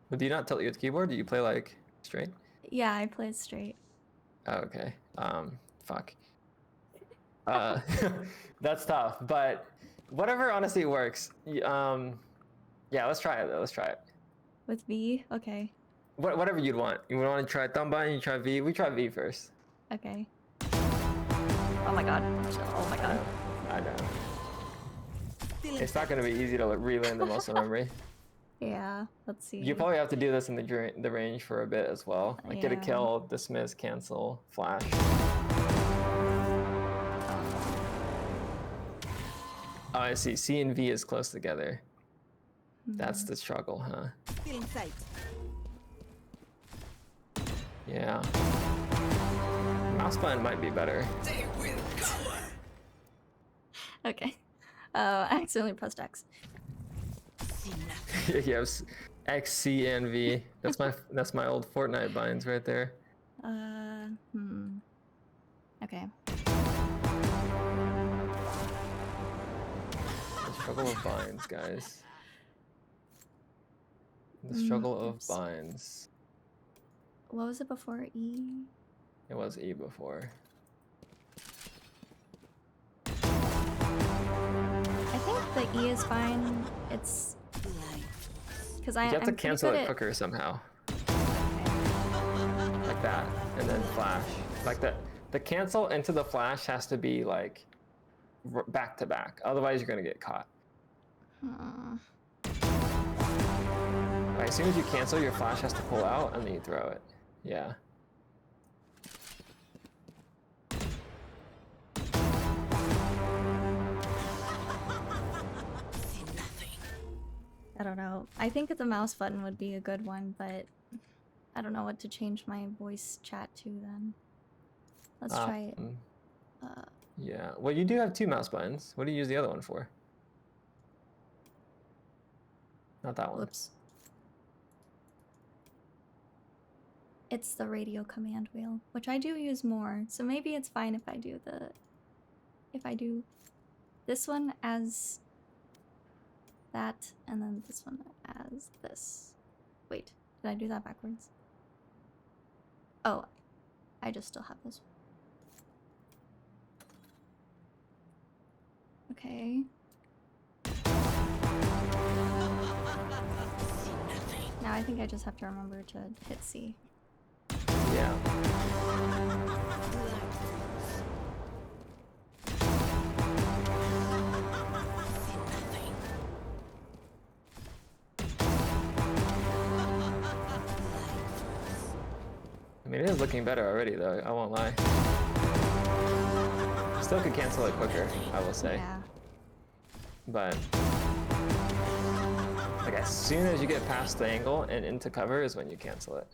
But do you not tilt your keyboard? Do you play, like, straight? Yeah, I play it straight. Oh, okay. Fuck. That's tough, but whatever honestly works. Yeah, let's try it, though. Let's try it. With V? Okay. Whatever you'd want. You want to try thumb button, you try V? We try V first. Okay. Oh my god. Oh my god. I know. It's not going to be easy to relearn the muscle memory. Yeah, let's see. You probably have to do this in the range for a bit as well. Like get a kill, dismiss, cancel, flash. Oh, I see. C and V is close together. That's the struggle, huh? Still in sight. Yeah. Mouse button might be better. They will cover. Okay. I accidentally pressed X. Yes, X, C, and V. That's my old Fortnite binds right there. Okay. The struggle of binds, guys. The struggle of binds. What was it before E? It was E before. I think the E is fine. It's because You have to cancel it quicker somehow. Like that, and then flash. Like the cancel into the flash has to be like back to back. Otherwise, you're gonna get caught. Right, as soon as you cancel, your flash has to pull out, and then you throw it. Yeah. I don't know. I think the mouse button would be a good one, but I don't know what to change my voice chat to then. Let's try it. Yeah. Well, you do have 2 mouse buttons. What do you use the other one for? Not that one. Whoops. It's the radio command wheel, which I do use more. So maybe it's fine if I do this one as that, and then this one as this. Wait, did I do that backwards? Oh, I just still have this one. Okay. Now I think I just have to remember to hit C. Yeah. I mean, it is looking better already, though. I won't lie. Still could cancel it quicker, I will say. Yeah. But like as soon as you get past the angle and into cover is when you cancel it.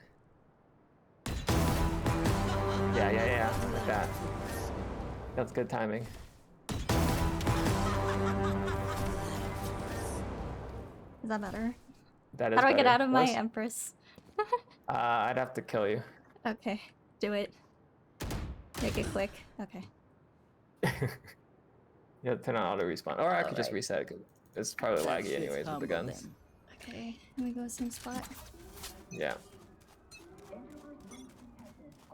Yeah, like that. That's good timing. Is that better? That is How do I get better. out of my Empress? I'd have to kill you. Okay, do it. Make it quick. Okay. You have to turn on auto respawn. Or I could just reset it because it's probably laggy anyways with the guns. Okay, let me go same spot. Yeah.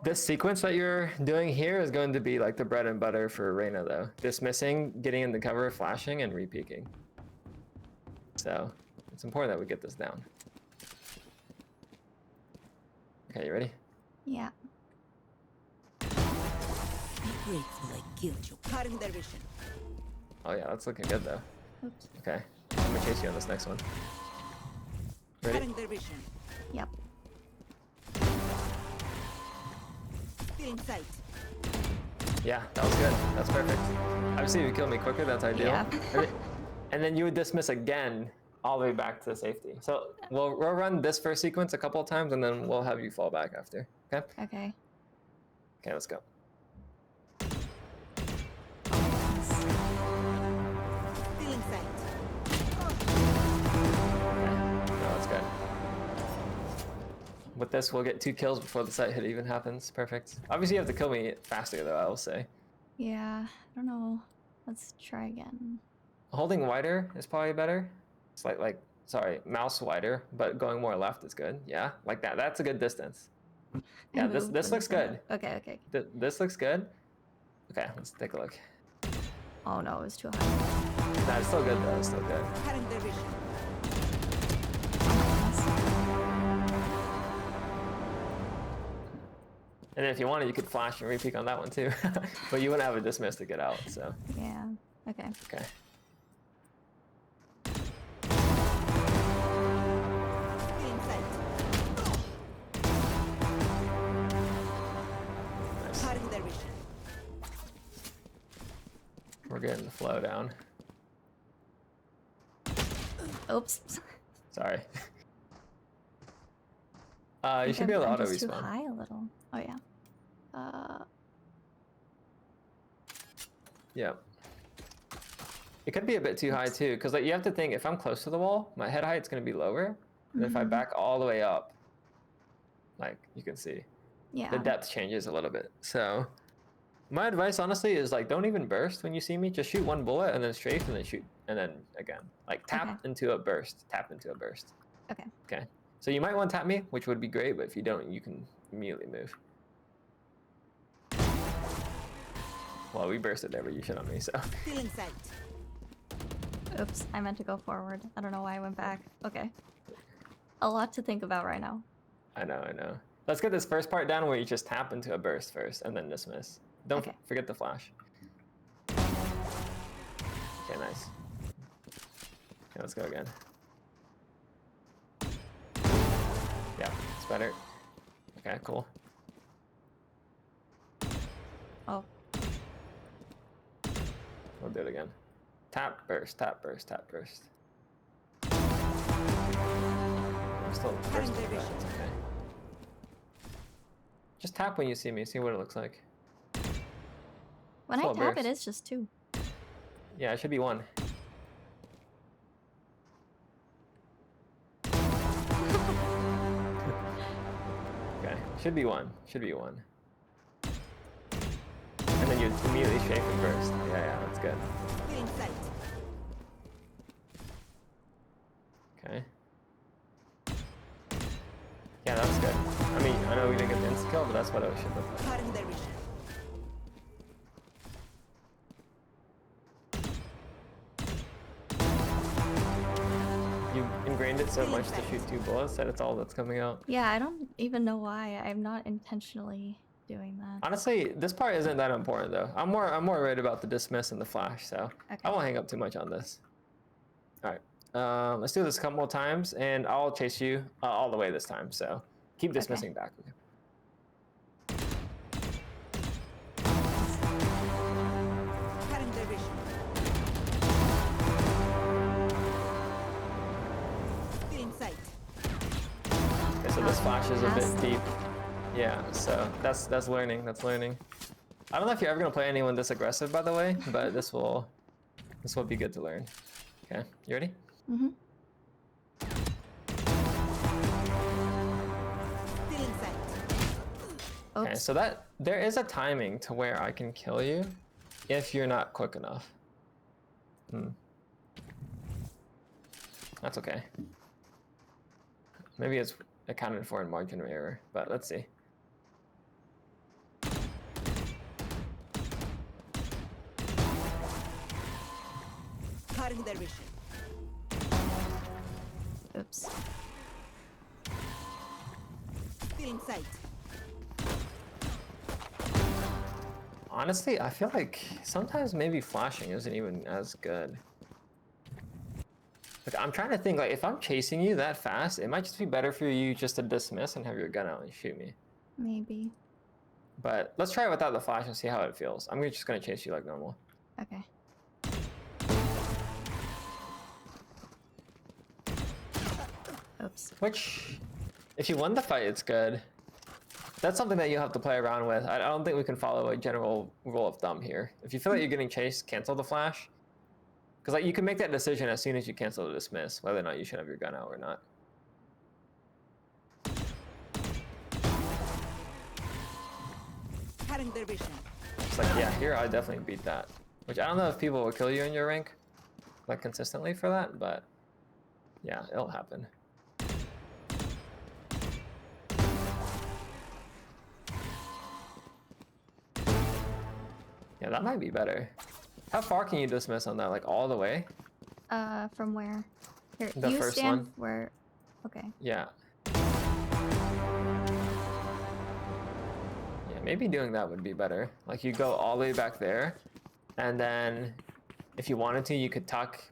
This sequence that you're doing here is going to be like the bread and butter for Reyna though. Dismissing, getting in the cover, flashing, and re-peeking. So it's important that we get this down. Okay, you ready? Yeah. Grateful I killed you. Cutting their vision. Oh yeah, that's looking good though. Oops. Okay, I'm gonna chase you on this next one. Ready? Cutting their vision. Yep. Still in sight. Yeah, that was good. That's perfect. Obviously, if you kill me quicker, that's ideal. Yeah. And then you would dismiss again all the way back to safety. So we'll run this first sequence a couple of times, and then we'll have you fall back after. Okay? Okay. Okay, let's go. Still in sight. No, that's good. With this, we'll get 2 kills before the sight hit even happens. Perfect. Obviously, you have to kill me faster, though, I will say. Yeah, I don't know. Let's try again. Holding wider is probably better. It's sorry, mouse wider, but going more left is good. Yeah, like that. That's a good distance. Yeah, this looks good. Okay. This looks good. Okay, let's take a look. Oh no, it was too high. Nah, it's still good though. It's still good. Cutting their vision. And then if you wanted, you could flash and re-peek on that one too. But you wouldn't have a dismiss to get out, so. Yeah. Okay. Okay. Still in sight. Nice. Cutting their vision. We're getting the flow down. Oops. Sorry. You should be able to auto Just too respawn. high a little. Oh yeah. Yeah. It could be a bit too high too, because like you have to think, if I'm close to the wall, my head height's gonna be lower. And if I back all the way up, like you can see, Yeah. the depth changes a little bit. So my advice honestly is like, don't even burst when you see me. Just shoot one bullet and then strafe and then shoot. And then again, like tap into a burst, tap into a burst. Okay. Okay. So you might want to tap me, which would be great, but if you don't, you can immediately move. Well, we bursted there, but you shit on me, so. Still in sight. Oops, I meant to go forward. I don't know why I went back. Okay. A lot to think about right now. I know. Let's get this first part down where you just tap into a burst first and then dismiss. Don't forget the flash. Okay, nice. Okay, let's go again. Yeah, it's better. Okay, cool. Oh. We'll do it again. Tap, burst, tap, burst, tap, burst. I'm still first to that. It's okay. Just tap when you see me. See what it looks like. When I tap, it is just 2. Yeah, it should be 1. Okay, should be 1. Should be 1. And then you immediately shake and burst. Yeah, that's good. Feeling sight. Okay. Yeah, that's good. I mean, I know we didn't get the insta kill, but that's what it should look like. Cutting their vision. You ingrained it so much to shoot 2 bullets that it's all that's coming out. Yeah, I don't even know why. I'm not intentionally doing that. Honestly, this part isn't that important though. I'm more worried about the dismiss and the flash, so Okay. I won't hang up too much on this. All right, let's do this a couple more times, and I'll chase you all the way this time. So keep dismissing back. Cutting their vision. Feeling sight. Okay, so this flash is a bit deep. Yeah, so that's learning. That's learning. I don't know if you're ever gonna play anyone this aggressive, by the way, but this will be good to learn. Okay, you ready? Mm-hmm. Feeling sight. Okay, so that there is a timing to where I can kill you if you're not quick enough. That's okay. Maybe it's accounted for in margin of error, but let's see. Cutting their vision. Oops. Feeling sight. Honestly, I feel like sometimes maybe flashing isn't even as good. Like, I'm trying to think, like, if I'm chasing you that fast, it might just be better for you just to dismiss and have your gun out and shoot me. Maybe. But let's try it without the flash and see how it feels. I'm just gonna chase you like normal. Okay. Oops. Which, if you won the fight, it's good. That's something that you have to play around with. I don't think we can follow a general rule of thumb here. If you feel like you're getting chased, cancel the flash. Because like you can make that decision as soon as you cancel the dismiss, whether or not you should have your gun out or not. Cutting their vision. It's like, yeah, here I definitely beat that. Which I don't know if people will kill you in your rank, like consistently for that, but yeah, it'll happen. Yeah, that might be better. How far can you dismiss on that? Like all the way? From where? Here, The you first stand one. where... Okay. Yeah. Yeah, maybe doing that would be better. Like you go all the way back there, and then if you wanted to, you could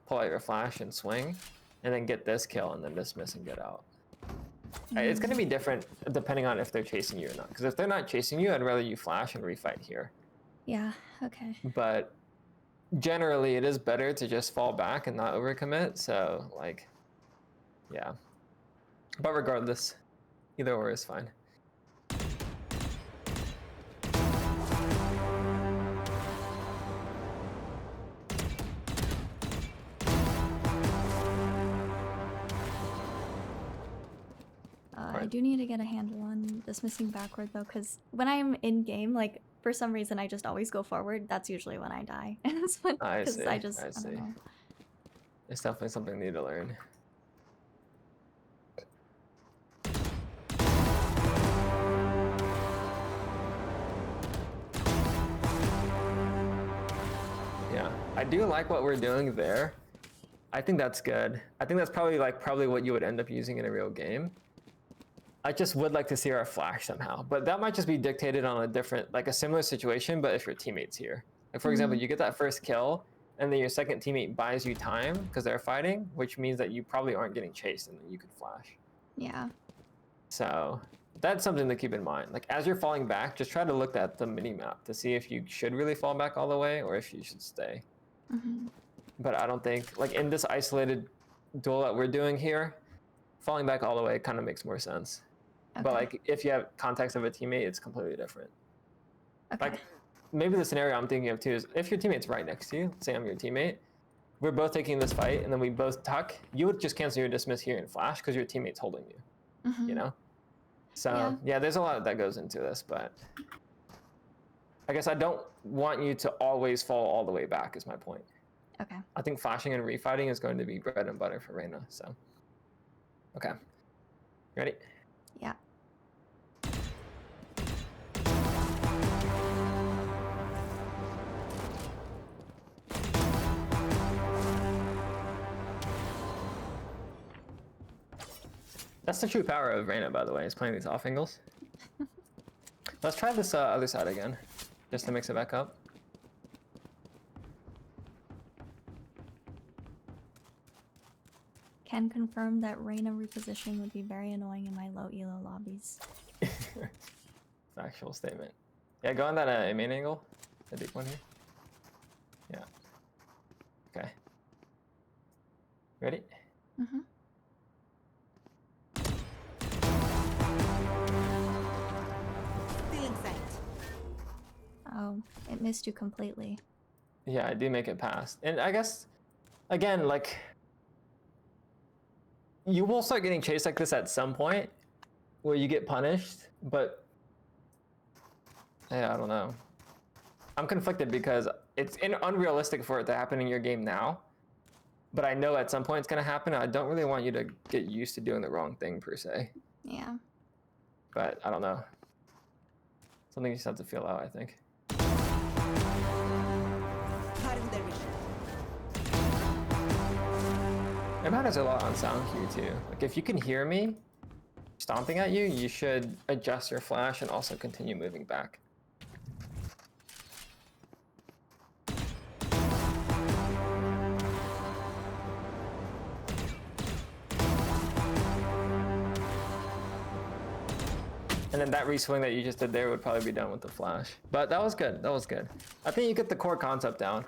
pull out your flash and swing, and then get this kill and then dismiss and get out. It's gonna be different depending on if they're chasing you or not. Because if they're not chasing you, I'd rather you flash and refight here. Yeah, okay. But generally, it is better to just fall back and not overcommit. So, like, yeah. But regardless, either or is fine. I do need to get a handle on dismissing backward though, because when I'm in game, like for some reason I just always go forward. That's usually when I die. I see. I don't know. It's definitely something I need to learn. Yeah, I do like what we're doing there. I think that's good. I think that's probably what you would end up using in a real game. I just would like to see our flash somehow, but that might just be dictated on a different, like a similar situation, but if your teammate's here. Like for example, you get that first kill, and then your second teammate buys you time because they're fighting, which means that you probably aren't getting chased, and then you could flash. Yeah. So that's something to keep in mind. Like as you're falling back, just try to look at the mini map to see if you should really fall back all the way or if you should stay. But I don't think, like in this isolated duel that we're doing here, falling back all the way kind of makes more sense. Okay. But like if you have context of a teammate, it's completely different. Okay. Like maybe the scenario I'm thinking of too is if your teammate's right next to you, say I'm your teammate, we're both taking this fight and then we both tuck, you would just cancel your dismiss here and flash because your teammate's holding you, you know? So yeah, there's a lot that goes into this, but I guess I don't want you to always fall all the way back is my point. Okay. I think flashing and refighting is going to be bread and butter for Reyna, so. Okay. Ready? Yeah. That's the true power of Reyna, by the way, is playing these off angles. Let's try this other side again, just to mix it back up. Can confirm that Reyna repositioning would be very annoying in my low elo lobbies. Factual statement. Yeah, go on that main angle, the deep one here. Yeah. Okay. Ready? Mm-hmm. Still in sight. Oh, it missed you completely. Yeah, I do make it past. And I guess, again, like, you will start getting chased like this at some point where you get punished, but yeah, I don't know. I'm conflicted because it's unrealistic for it to happen in your game now, but I know at some point it's going to happen. I don't really want you to get used to doing the wrong thing per se. Yeah. But I don't know. Something you just have to feel out, I think. Cutting their vision. It matters a lot on sound cue too. Like if you can hear me stomping at you, you should adjust your flash and also continue moving back. And then that reswing that you just did there would probably be done with the flash. But that was good, that was good. I think you get the core concept down.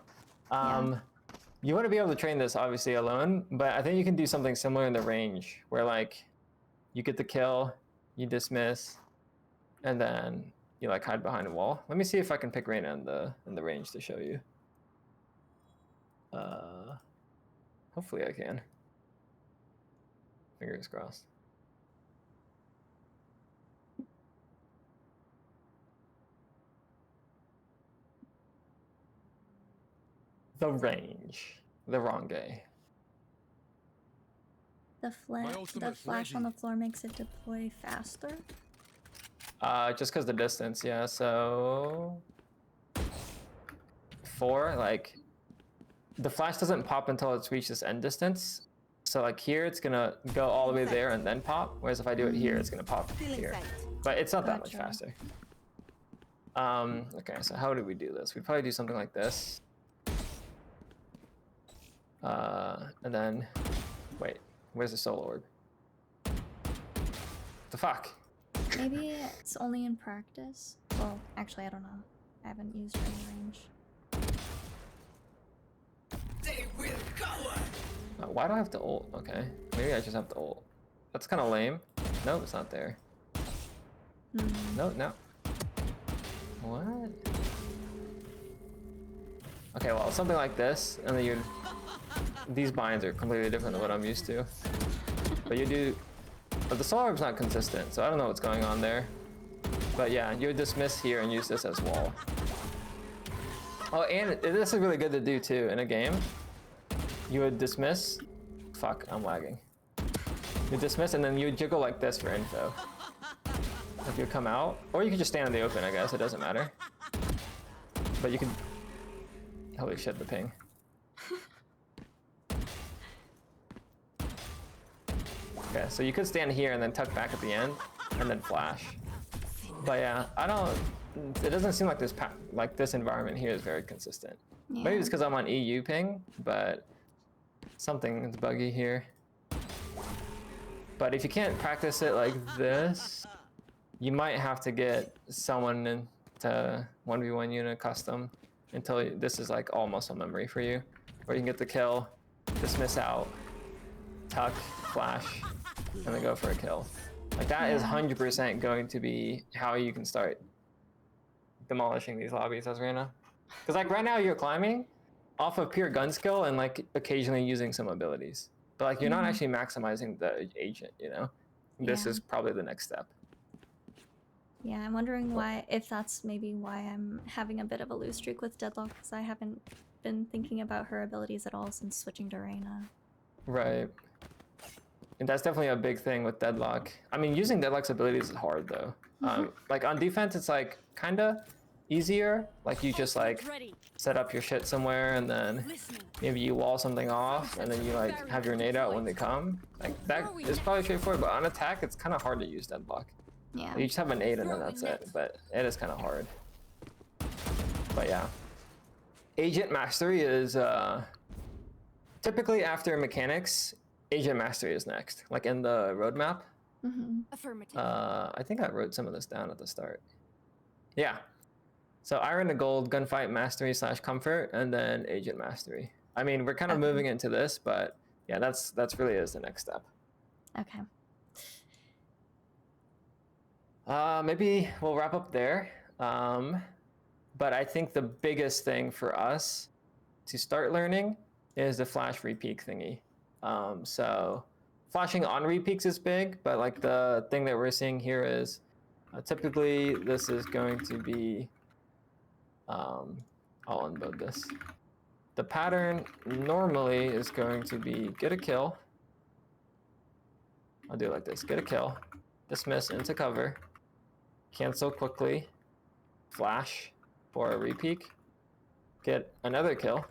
You want to be able to train this obviously alone, but I think you can do something similar in the range where like you get the kill, you dismiss, and then you like hide behind a wall. Let me see if I can pick Reyna in the range to show you. Hopefully I can. Fingers crossed. The range. The wrong day. The flash on the floor makes it deploy faster? Just because the distance, yeah, so 4, like the flash doesn't pop until it's reached this end distance. So like here it's gonna go all the way there and then pop, whereas if I do it here, it's gonna pop here. But it's not that much faster. Okay, so how do we do this? We'd probably do something like this. And then, wait, where's the solo orb? The fuck? Maybe it's only in practice. Well, actually, I don't know. I haven't used any range. They will cower. Why do I have to ult? Okay, maybe I just have to ult. That's kind of lame. Nope, it's not there. No, no. What? Okay, well, something like this, and then you'd... These binds are completely different than what I'm used to. But you do... But the soul orb's not consistent, so I don't know what's going on there. But yeah, you would dismiss here and use this as wall. Oh, and this is really good to do too in a game. You would dismiss... Fuck, I'm lagging. You dismiss and then you would jiggle like this for info. If you come out, or you could just stand in the open, I guess, it doesn't matter. But you could... Holy shit, the ping. Okay, so you could stand here and then tuck back at the end, and then flash. But yeah, I don't... It doesn't seem like this environment here is very consistent. Yeah. Maybe it's because I'm on EU ping, but something's buggy here. But if you can't practice it like this, you might have to get someone into 1v1 unit custom until this is like all muscle memory for you, where you can get the kill, dismiss out, tuck, flash, and then go for a kill. Like that is 100% going to be how you can start demolishing these lobbies as Reyna. Because like right now you're climbing off of pure gun skill and like occasionally using some abilities. But like you're not actually maximizing the agent, you know? This is probably the next step. Yeah, I'm wondering if that's maybe why I'm having a bit of a lose streak with Deadlock, because I haven't been thinking about her abilities at all since switching to Reyna. Right. And that's definitely a big thing with Deadlock. I mean, using Deadlock's abilities is hard though. Like on defense, it's like kinda easier. Like you just like set up your shit somewhere and then maybe you wall something off and then you like have your nade out when they come. Like that is probably straightforward, but on attack, it's kind of hard to use Deadlock. Yeah. You just have a nade and then that's it, but it is kind of hard. But yeah. Agent Mastery is typically after mechanics, Agent Mastery is next, like in the roadmap. Affirmative. I think I wrote some of this down at the start. Yeah. So Iron to Gold, Gunfight Mastery / Comfort, and then Agent Mastery. I mean, we're kind of moving into this, but yeah, that's really is the next step. Okay. Maybe we'll wrap up there. But I think the biggest thing for us to start learning is the flash repeak thingy. So flashing on repeaks is big, but like the thing that we're seeing here is typically this is going to be, I'll unload this. The pattern normally is going to be get a kill. I'll do it like this, get a kill, dismiss into cover, cancel quickly, flash for a repeak, get another kill,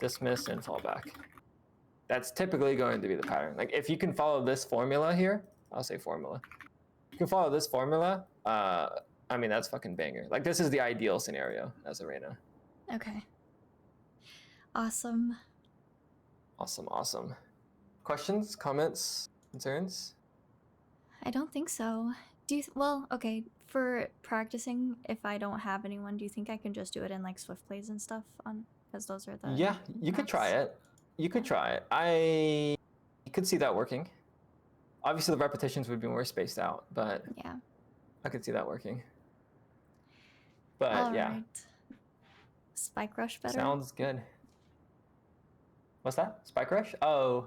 dismiss and fall back. That's typically going to be the pattern. Like if you can follow this formula here, I'll say formula. If you can follow this formula, I mean, that's fucking banger. Like this is the ideal scenario as a Reyna. Okay. Awesome. Awesome. Questions, comments, concerns? I don't think so. Well, okay, for practicing, if I don't have anyone, do you think I can just do it in like Swift plays and stuff on, because those are the Yeah, you could try it. You could try it. I could see that working. Obviously the repetitions would be more spaced out, but yeah, I could see that working. But all yeah. right. Spike Rush better? Sounds good. What's that? Spike Rush? Oh.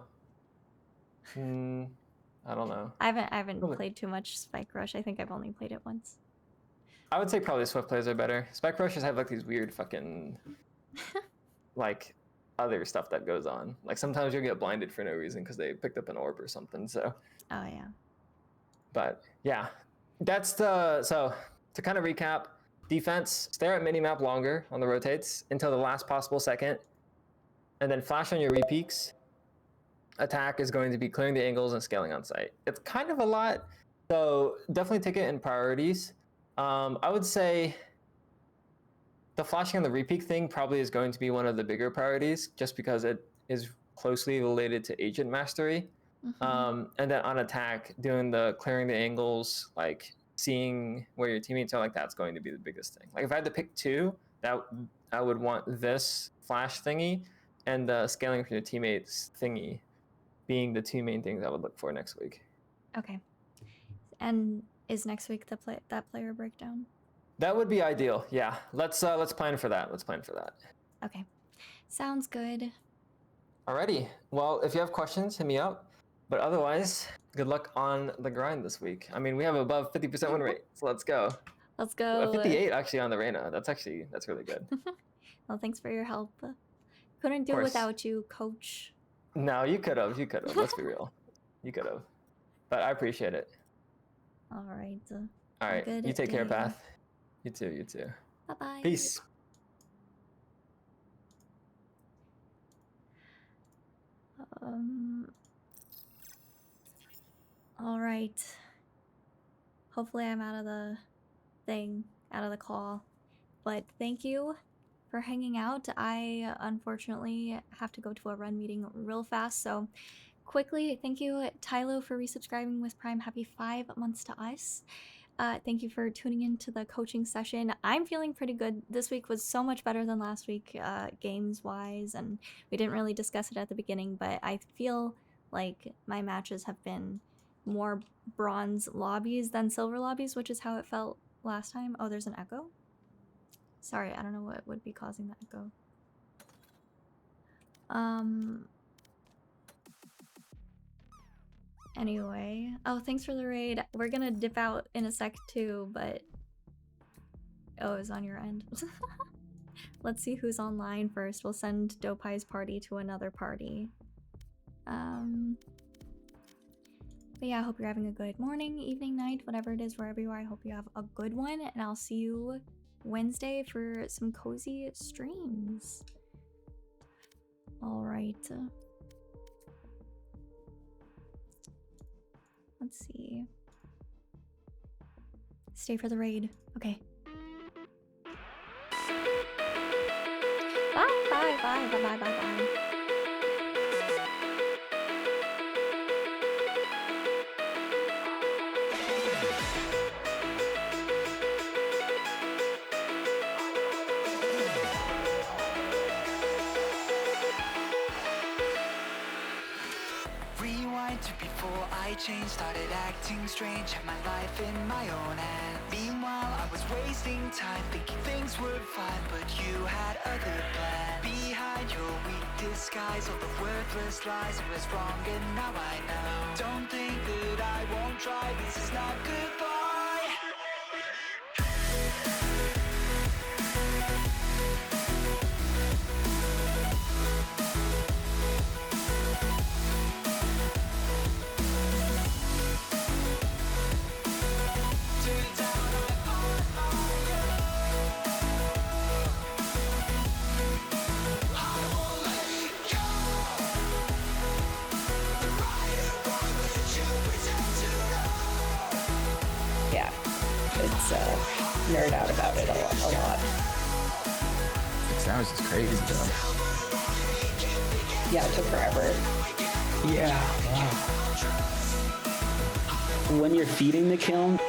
I don't know. I haven't played too much Spike Rush. I think I've only played it once. I would say probably Swift plays are better. Spike Rushes have like these weird fucking like other stuff that goes on. Like sometimes you'll get blinded for no reason because they picked up an orb or something. So. Oh yeah. But yeah, that's so to kind of recap, defense, stare at minimap longer on the rotates until the last possible second, and then flash on your repeaks. Attack is going to be clearing the angles and scaling on site. It's kind of a lot, so definitely take it in priorities. I would say the flashing on the repeak thing probably is going to be one of the bigger priorities just because it is closely related to agent mastery. And then on attack, doing the clearing the angles, like seeing where your teammates are, like that's going to be the biggest thing. Like if I had to pick two, that I would want this flash thingy and the scaling for your teammates thingy being the two main things I would look for next week. Okay. And is next week that player breakdown? That would be ideal. Yeah. Let's plan for that. Okay. Sounds good. Alrighty. Well, if you have questions, hit me up. But otherwise, good luck on the grind this week. I mean, we have above 50% win rate, so let's go. Let's go. 58 actually on the Reyna. That's really good. Well, thanks for your help. Couldn't do it without you, coach. No, you could have. Let's be real. You could have. But I appreciate it. All right. All right. You take care, Path. You too. Bye-bye. Peace. All right. Hopefully I'm out of the call. But thank you for hanging out. I unfortunately have to go to a run meeting real fast, so quickly, thank you Tylo for resubscribing with Prime. Happy 5 months to us. Thank you for tuning in to the coaching session. I'm feeling pretty good. This week was so much better than last week, games-wise, and we didn't really discuss it at the beginning, but I feel like my matches have been more bronze lobbies than silver lobbies, which is how it felt last time. Oh, there's an echo? Sorry, I don't know what would be causing the echo. Anyway. Oh, thanks for the raid. We're gonna dip out in a sec too, but... Oh, it was on your end. Let's see who's online first. We'll send Dopai's party to another party. But yeah, I hope you're having a good morning, evening, night, whatever it is, wherever you are. I hope you have a good one, and I'll see you Wednesday for some cozy streams. Alright. Let's see. Stay for the raid. Okay. Bye, bye, bye, bye, bye, bye, bye. Rewind to before I changed, started acting strange, had my life in my own hands. Meanwhile, I was wasting time, thinking things were fine, but you had other plans. Behind your weak disguise, all the worthless lies, it was wrong and now I know. Don't think that I won't try, this is not goodbye. Nerd out about it a lot. 6 hours is crazy though. Yeah, it took forever. Yeah. Wow. When you're feeding the kiln,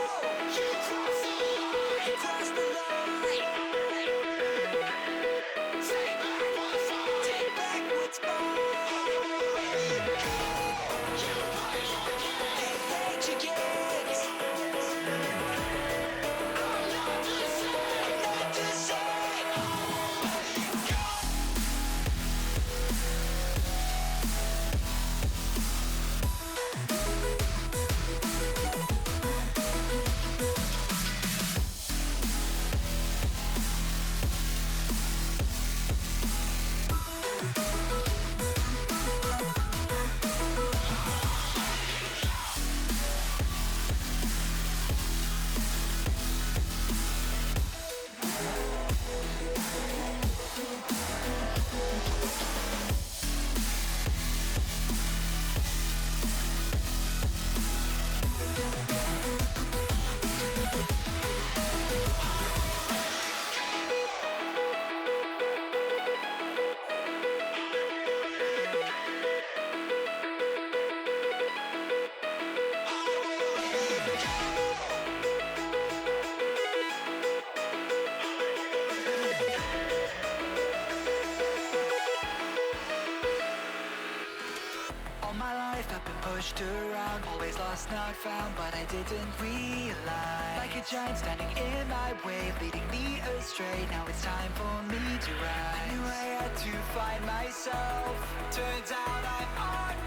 Around, always lost, not found, but I didn't realize. Like a giant standing in my way, leading me astray. Now it's time for me to rise. I knew I had to find myself. Turns out I'm on